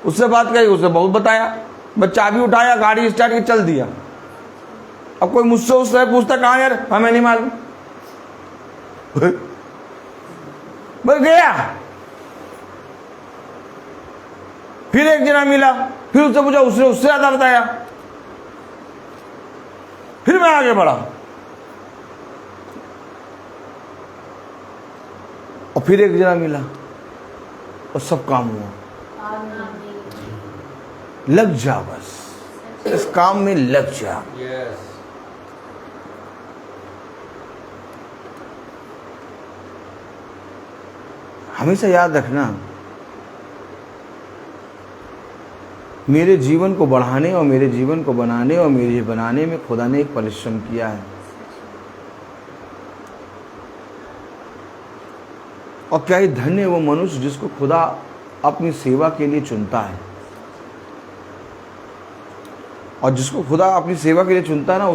उससे बात करी, उसने बहुत बताया, बस चाबी उठाया, गाड़ी स्टार्ट की, चल दिया। अब कोई मुझसे उस तरह पूछता, कहाँ यार, हमें नहीं मालूम, बस गया। फिर एक जना मिला, फिर उससे पूछा, उसने उससे ज्यादा बताया, फिर मैं आगे बढ़ा, और फिर एक जना मिला, और सब काम हुआ। लग जा बस, इस काम में लग जा। हमेशा याद रखना, मेरे जीवन को बढ़ाने और मेरे जीवन को बनाने और मेरे बनाने में खुदा ने एक परिश्रम किया है। और क्या ही धन्य है वो मनुष्य जिसको खुदा अपनी सेवा के लिए चुनता है। और जिसको खुदा अपनी सेवा के लिए चुनता है ना,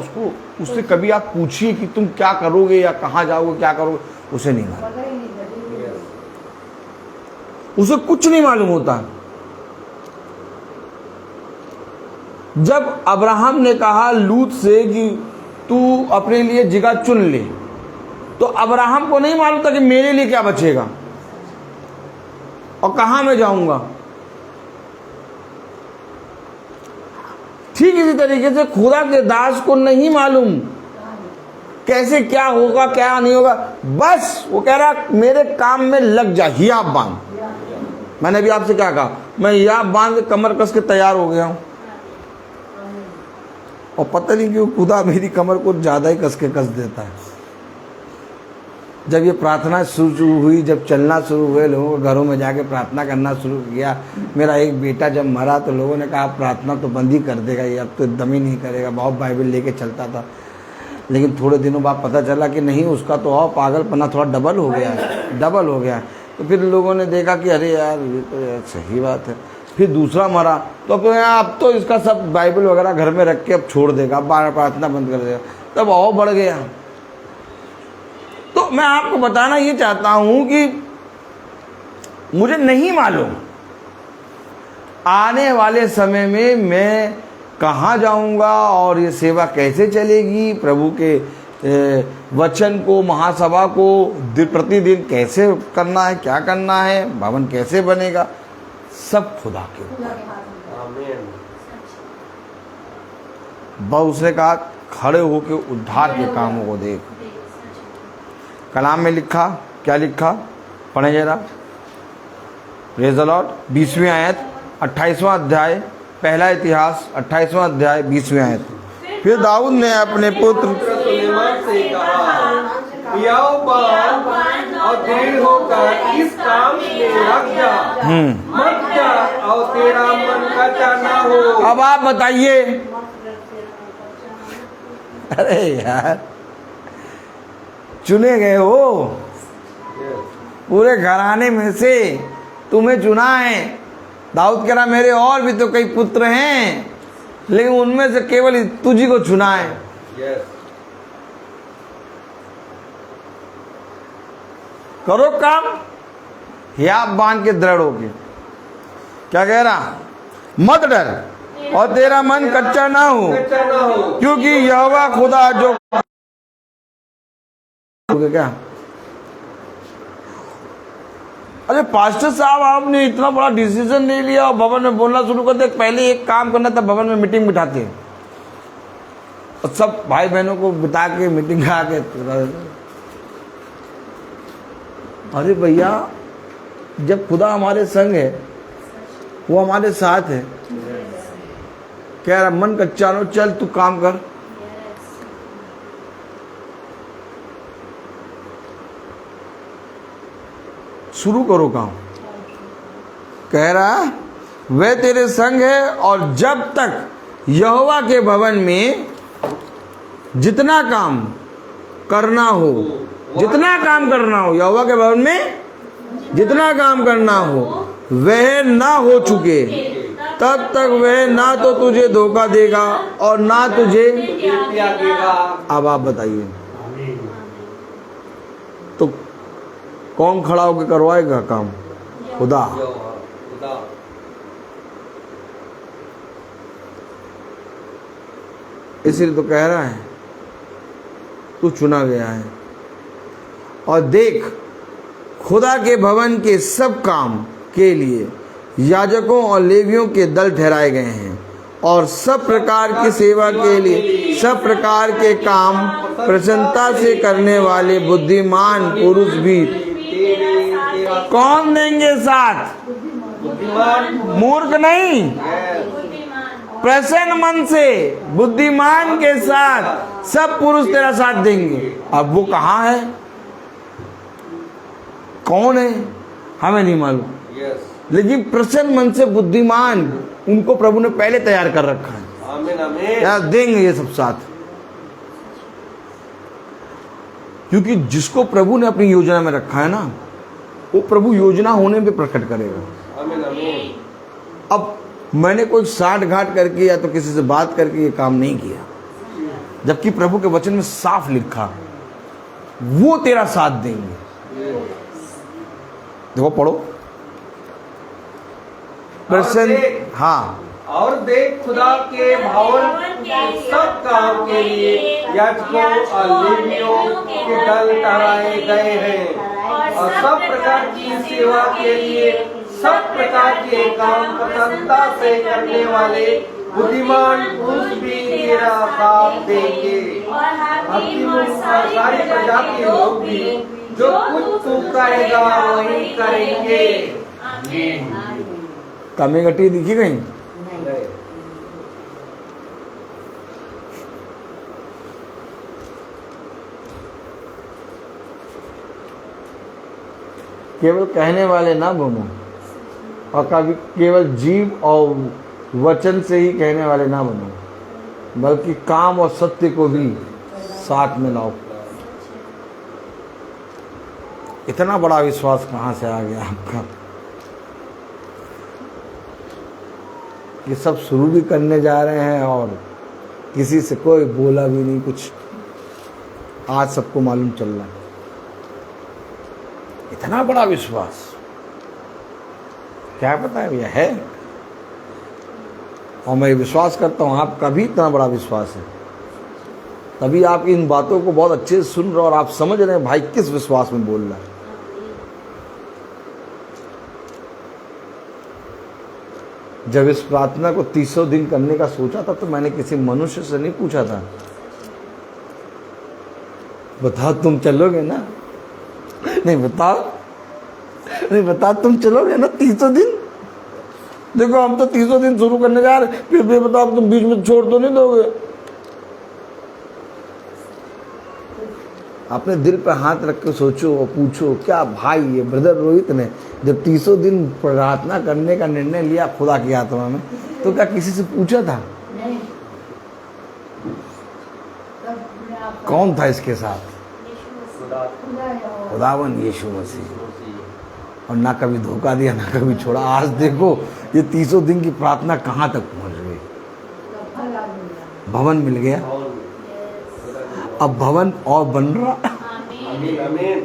उससे कभी आप पूछिए कि तुम क्या करोगे या कहाँ जाओगे, क्या करोगे, उसे नहीं मालूम, उसे कुछ नहीं मालूम होता। जब अब्राहम ने कहा लूत से कि तू अपने लिए जगह चुन ले, तो अब्राहम को नहीं मालूम था कि मेरे लिए क्या बचेगा और कहां मैं जाऊंगा। ठीक इसी तरीके से खुदा के दास को नहीं मालूम कैसे क्या होगा क्या नहीं होगा, बस वो कह रहा मेरे काम में लग जा, हियाब बांध। मैंने भी आपसे क्या कहा, मैं हियाब बांध के कमर कस के तैयार हो गया हूं, और पता नहीं क्यों खुदा मेरी कमर को ज्यादा ही कस के कस देता है। जब ये प्रार्थना शुरू हुई, जब चलना शुरू हुए, लोगों के घरों में जाके प्रार्थना करना शुरू किया, मेरा एक बेटा जब मरा तो लोगों ने कहा प्रार्थना तो बंद ही कर देगा ये, अब तो दम ही नहीं करेगा। बहुत बाइबल लेके चलता था, लेकिन थोड़े दिनों बाद पता चला कि नहीं, उसका तो और पागलपना थोड़ा डबल हो गया। तो फिर लोगों ने देखा कि अरे यार ये तो यार सही बात है। फिर दूसरा मरा तो अब तो इसका सब बाइबल वगैरह घर में रख के अब छोड़ देगा, बार प्रार्थना बंद कर देगा, तब और बढ़ गया। तो मैं आपको बताना ये चाहता हूं कि मुझे नहीं मालूम आने वाले समय में मैं कहाँ जाऊंगा और ये सेवा कैसे चलेगी, प्रभु के वचन को, महासभा को प्रतिदिन कैसे करना है, क्या करना है, भवन कैसे बनेगा, सब खुदा के ऊपर। बहु उसने कहा खड़े होकर उद्धार के कामों को देख। कलाम में लिखा, क्या लिखा, पढ़े जरा, प्रेज़ द लॉर्ड। 20वीं आयत, 28वां अध्याय, पहला इतिहास 28वां अध्याय 20वीं आयत। फिर दाऊद ने अपने पुत्र सुलेमान से कहा, बियाबान और दृढ़ होकर इस काम में लग जा, मत जा और तेरा मन कच्चा ना हो। अब आप बताइए, अरे यार चुने गए हो, पूरे घराने में से तुम्हें चुना है। दाऊद कह रहा मेरे और भी तो कई पुत्र हैं, लेकिन उनमें से केवल तुझी को चुना है। करो काम, हियाब बांध के दृढ़ होके। क्या कह रहा, मत डर और तेरा मन कच्चा ना हो, क्योंकि यहोवा खुदा जो क्या। अरे पास्टर साहब, आपने इतना बड़ा डिसीजन ले लिया और भवन में बोलना शुरू कर दे। पहले एक काम करना था, भवन में मीटिंग बिठाते और सब भाई बहनों को बिता के मीटिंग करा के। अरे भैया, जब खुदा हमारे संग है, वो हमारे साथ है, कह रहा मन कच्चा नो, चल तू काम कर। शुरू करो काम। कह रहा वह तेरे संग है, और जब तक यहोवा के भवन में जितना काम करना हो, जितना काम करना हो, यहोवा के भवन में जितना काम करना हो वह ना हो चुके, तब तक वह ना तो तुझे धोखा देगा और ना तुझे देगा। अब आप बताइए, तो कौन खड़ा होकर करवाएगा काम? खुदा। इसलिए तो कह रहा है तू चुना गया है। और देख, खुदा के भवन के सब काम के लिए याजकों और लेवियों के दल ठहराए गए हैं, और सब प्रकार की सेवा के लिए सब प्रकार के काम प्रसन्नता से करने वाले बुद्धिमान पुरुष भी। कौन देंगे साथ? मूर्ख नहीं, प्रसन्न मन से बुद्धिमान के साथ सब पुरुष तेरा साथ देंगे। अब वो कहाँ है, कौन है, हमें नहीं मालूम, लेकिन प्रसन्न मन से बुद्धिमान उनको प्रभु ने पहले तैयार कर रखा है। आमीन आमीन। यार देंगे ये सब साथ, क्योंकि जिसको प्रभु ने अपनी योजना में रखा है ना, वो प्रभु योजना होने पे प्रकट करेगा। आमीन आमीन। अब मैंने कोई साठ घाट करके या तो किसी से बात करके ये काम नहीं किया, जबकि प्रभु के वचन में साफ लिखा वो तेरा साथ देंगे। देखो पढ़ो, प्रसन्न। हाँ, और देख, खुदा के भवन के सब काम के लिए याजकों और लेवियों के दल ठहराए गए हैं, और सब प्रकार की सेवा के लिए सब प्रकार के काम प्रसन्नता से करने वाले बुद्धिमान पुरुष भी तेरा साथ देंगे। हाकिमों और सारी प्रजा के लोग भी जो कुछ तू कहेगा वही करेंगे। कमी घटी दिखी कहीं? केवल कहने वाले ना बनो, और कभी केवल जीव और वचन से ही कहने वाले ना बनो, बल्कि काम और सत्य को भी साथ में लाओ। इतना बड़ा विश्वास कहाँ से आ गया आपका? ये सब शुरू भी करने जा रहे हैं और किसी से कोई बोला भी नहीं कुछ, आज सबको मालूम चल रहा है। इतना बड़ा विश्वास, क्या पता है भैया है। और मैं विश्वास करता हूँ आपका भी इतना बड़ा विश्वास है, तभी आप इन बातों को बहुत अच्छे से सुन रहे हो और आप समझ रहे हैं भाई किस विश्वास में बोल रहा है। जब इस प्रार्थना को 300 दिन करने का सोचा था तो मैंने किसी मनुष्य से नहीं पूछा था, बताओ तुम चलोगे ना? नहीं बताओ, नहीं बता, तुम चलोगे ना 300 दिन? देखो हम तो 300 दिन शुरू करने जा रहे, फिर बताओ तुम बीच में छोड़ तो नहीं दोगे? अपने दिल पे हाथ रख के सोचो और पूछो, क्या भाई ये ब्रदर रोहित ने जब 300 दिन प्रार्थना करने का निर्णय लिया खुदा की आत्मा में, तो क्या किसी से पूछा था? नहीं। कौन था इसके साथ? खुदा है और खुदावन यीशु मसीह। और ना कभी धोखा दिया, ना कभी छोड़ा। आज देखो ये 300 दिन की प्रार्थना कहाँ तक पहुँच गई। फल आ गया। भवन मिल गया, अब भवन और बन रहा। आमीन आमीन।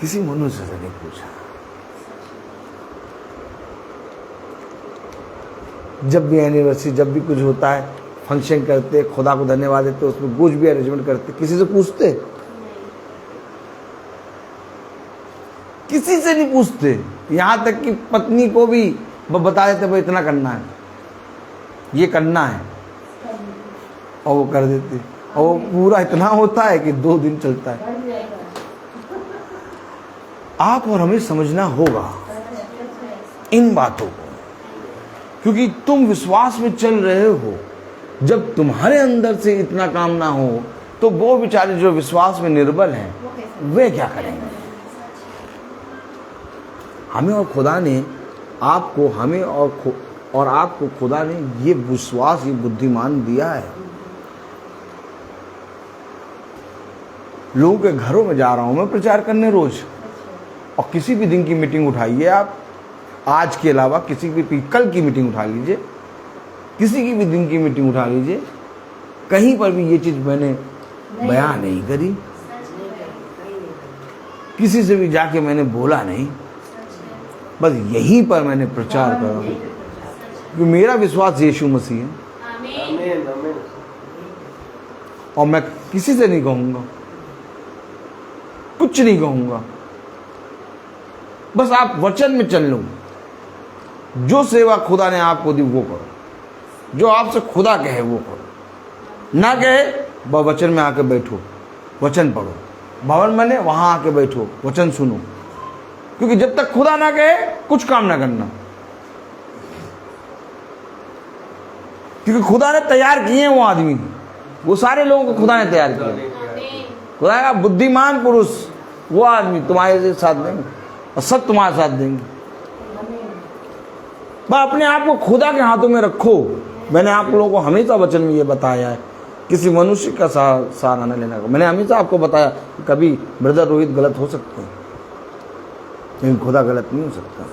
किसी मनुष्य से नहीं पूछा। जब भी एनिवर्सरी, जब भी कुछ होता है, फंक्शन करते, खुदा को धन्यवाद देते, उसमें कुछ भी अरेंजमेंट करते, किसी से पूछते? किसी से नहीं पूछते। यहाँ तक कि पत्नी को भी वो बता देते भाई इतना करना है, ये करना है, और वो कर देते। और वो पूरा इतना होता है कि 2 दिन चलता है। आप और हमें समझना होगा इन बातों को, क्योंकि तुम विश्वास में चल रहे हो। जब तुम्हारे अंदर से इतना काम ना हो तो वो बेचारे जो विश्वास में निर्बल हैं वे क्या करेंगे? हमें और खुदा ने आपको, हमें और आपको खुदा ने ये विश्वास, ये बुद्धिमान दिया है। लोगों के घरों में जा रहा हूं मैं प्रचार करने रोज, और किसी भी दिन की मीटिंग उठाइए आप, आज के अलावा किसी भी कल की मीटिंग उठा लीजिए, किसी की भी दिन की मीटिंग उठा लीजिए, कहीं पर भी ये चीज मैंने बयान नहीं करी, किसी से भी जाके मैंने बोला नहीं, बस यहीं पर मैंने प्रचार करा, क्योंकि मेरा विश्वास यीशु मसीह है। आमीन आमीन। और मैं किसी से नहीं कहूंगा, कुछ नहीं कहूंगा, बस आप वचन में चल लो। जो सेवा खुदा ने आपको दी वो करो, जो आपसे खुदा कहे वो करो। ना कहे वह वचन में आके बैठो, वचन पढ़ो, भवन बने वहां आके बैठो, वचन सुनो, क्योंकि जब तक खुदा ना कहे कुछ काम ना करना, क्योंकि खुदा ने तैयार किए हैं वो आदमी, वो सारे लोगों को खुदा ने तैयार किया। खुदा का बुद्धिमान पुरुष वो आदमी तुम्हारे साथ देंगे और सब तुम्हारे साथ देंगे। बस अपने आप को खुदा के हाथों में रखो। मैंने आप लोगों को हमेशा वचन में ये बताया है, किसी मनुष्य का सहारा न लेना। मैंने हमेशा आपको बताया कि कभी ब्रदर रोहित गलत हो सकते हैं, लेकिन खुदा गलत नहीं हो सकता।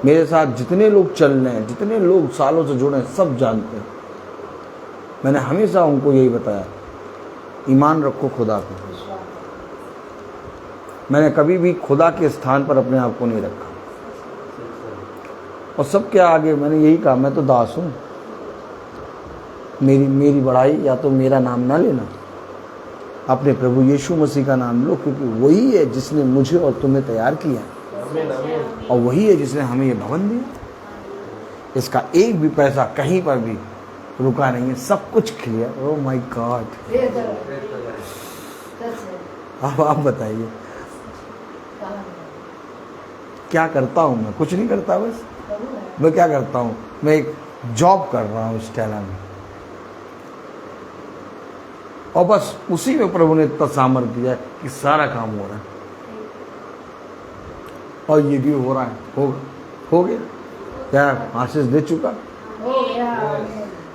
मेरे साथ जितने लोग चल रहे हैं, जितने लोग सालों से जुड़े हैं, सब जानते हैं। मैंने हमेशा उनको यही बताया, ईमान रखो खुदा को। मैंने कभी भी खुदा के स्थान पर अपने आप को नहीं रखा, और सबके आगे मैंने यही कहा, मैं तो दास हूँ, मेरी बढ़ाई या तो मेरा नाम ना लेना, अपने प्रभु यीशु मसीह का नाम लो, क्योंकि वही है जिसने मुझे और तुम्हें तैयार किया, और वही है जिसने हमें ये भवन दिया। इसका एक भी पैसा कहीं पर भी रुका नहीं है, सब कुछ क्लियर। Oh my God. अब आप बताइए क्या करता हूँ मैं? कुछ नहीं करता, बस मैं क्या करता हूँ, मैं एक जॉब कर रहा हूँ स्टेला में, और बस उसी में प्रभु ने इतना सामर्थ दिया है कि सारा काम हो रहा है, और ये भी हो रहा है, हो गया। क्या आशीष दे चुका।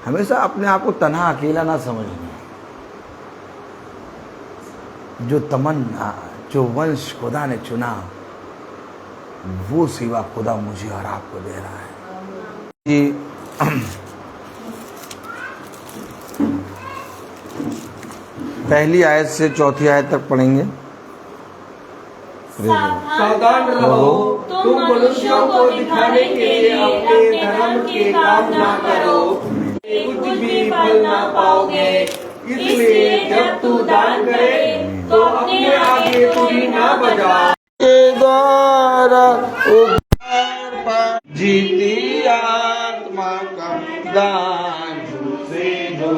हमेशा अपने आप को तन्हा अकेला ना समझना। जो तमन्ना, जो वंश खुदा ने चुना, वो सेवा खुदा मुझे और आपको दे रहा है। कि पहली आयत से चौथी आयत तक पढ़ेंगे। सावधान रहो, तुम मनुष्यों को दिखाने के लिए अपने धर्म के काम ना करो, कुछ भी फल ना पाओगे। इसलिए जब तू दान करे तो अपने आगे तुरी ना बजा, जीती आत्मा का दान से दो,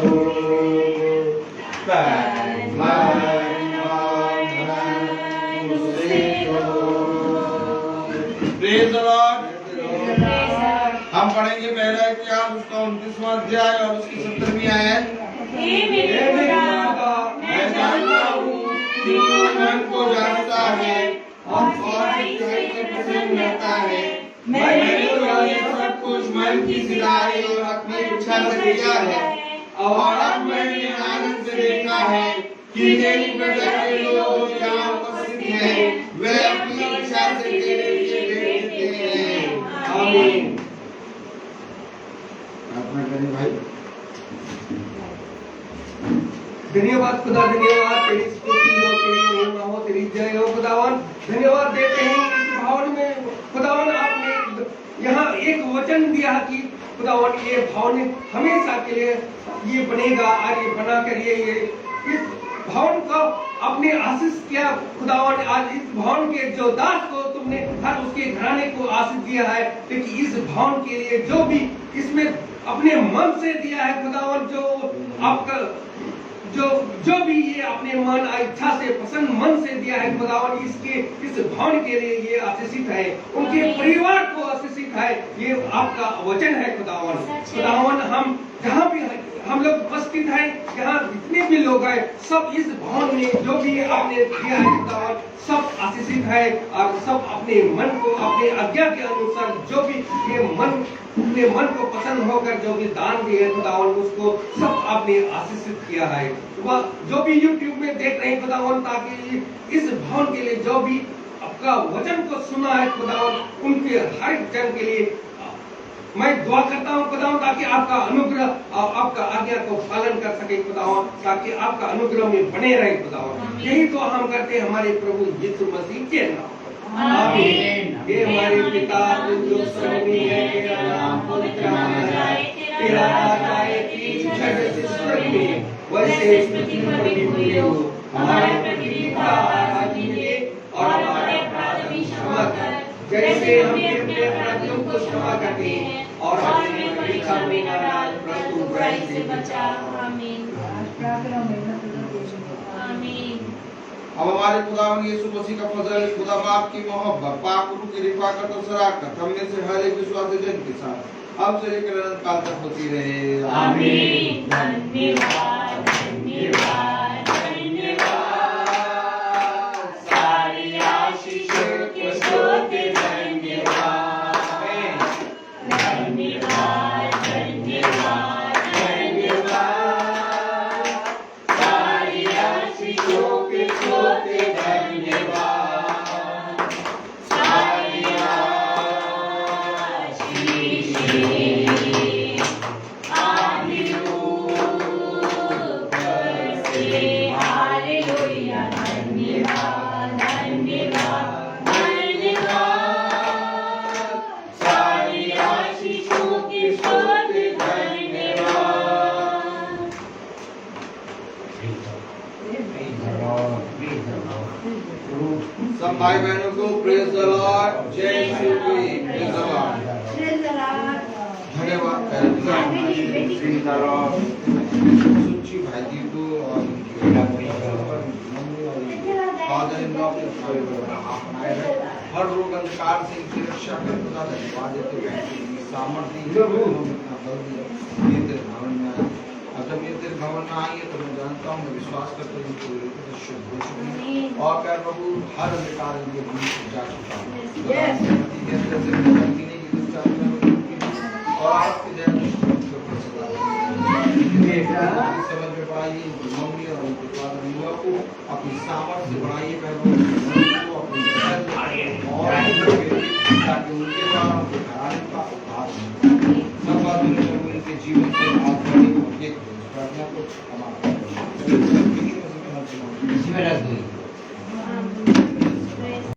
प्रेज द लॉर्ड। हम पढ़ेंगे पहला इतिहास उसका 29वां अध्याय और उसकी 17वीं आयत। हे मेरे खुदा, मैं जानता हूँ कि तू मन को जानता है और सच्चाई से प्रसन्न रहता है। मैंने तो ये सब कुछ मन की सिलाई और अपनी इच्छा से किया है और अब मैंने आनंद से देखा है कि तेरी प्रजा के लोग यहाँ उपस्थित हैं, वे अपनी इच्छा से तेरे लिए देते हैं। आमीन। प्रार्थना करें भाई। धन्यवाद खुदा, धन्यवाद तेरी स्तुति हो, तेरी महिमा हो, तेरी जय हो खुदावन। धन्यवाद देते हैं इस भवन में खुदावन आपने यहाँ एक वचन दिया कि खुदावन ये भवन हमेशा के लिए ये बनेगा और ये बनाकर ये इस भवन को अपने आशीष किया खुदावन। आज इस भवन के जो दास को तुमने हर उसके घराने को आशीष दिया है, लेकिन इस भवन के लिए जो भी इसमें अपने मन से दिया है खुदावन, जो आपका जो भी ये अपने मन इच्छा से पसंद मन से दिया है खुदावन, इसके इस भवन के लिए ये आशीषित है, उनके परिवार को आशीषित है। ये आपका वचन है खुदावन। खुदावन हम जहाँ भी हम लोग उपस्थित हैं, यहाँ जितने भी लोग हैं, सब इस भवन में जो भी आपने दिया है खुदावन, सब आशीषित है और सब अपने मन को अपने आज्ञा के अनुसार जो भी ये अपने मन को पसंद होकर जो भी दान दिए खुदावन, उसको सब आपने आशीषित किया है। जो भी YouTube में देख रहे हैं खुदावन, ताकि इस भवन के लिए जो भी आपका वचन को सुना है खुदावन, उनके हर जन के लिए मैं दुआ करता हूँ खुदावन, ताकि आपका अनुग्रह और आपका आज्ञा को पालन कर सके खुदावन, ताकि आपका अनुग्रह में बने रहे खुदावन। यही तो हम करते हैं हमारे प्रभु यीशु मसीह के नाम। आमीन। हे हमारे पिता जो स्वर्ग में है, तेरा नाम पवित्र माना जाए, तेरा राज आए, तेरी इच्छा जैसे स्वर्ग में वैसे पृथ्वी पर भी पूरी हो। हमारे प्रतिदिन का आहार आज मिले और हमारे अपराध भी क्षमा कर, जैसे हम अपने अपराधियों को क्षमा करते हैं, और हमें परीक्षा में न डाल, परंतु बुराई से बचा। आमीन। आमीन। अब हमारे खुदावन यीशु मसीह का फजल, खुदा बाप की मोहब्बत, पाक रूह की रिफाकत और शराकत हम में से हर एक विश्वासी जन के साथ अब से लेकर अनंत काल तक होती रहे। आमीन। धन्यवाद, धन्यवाद, धन्यवाद। सारी आशीषों के स्रोत धन्यवाद, धन्यवाद, धन्यवाद, धन्यवाद। सारी आशीषों के स्रोत धन्यवाद, सारी सब भाई बहनों को प्रेज द लॉर्ड, जय यीशु की, प्रेज द लॉर्ड। धन्यवाद सुची भाई जी को और उनकी फादर इन लॉ के अपनाए हैं। हर रोग अंधकार से इनकी रक्षा कर खुदा धन्यवाद देते हैं। सामर्थ्य इतना बल दिया ये तेरे भवन में आए। अब जब ये तेरे भवन में आई है तो मैं जानता हूँ, मैं विश्वास करता हूँ पूरी रीति से शुद्ध हो चुकी है और प्यार प्रभु हर अंधकार इनके भूमि से जा चुका है और आपकी दया समझ में पढ़ाइए मम्मी और उनके फादर इन लोगों को अपनी सामर्थ्य से बढ़ाइए को अपनी और ताकि उनके द्वारा उनके घराने का उद्धार सब बात उनके जीवन से आप प्रार्थना को हमारा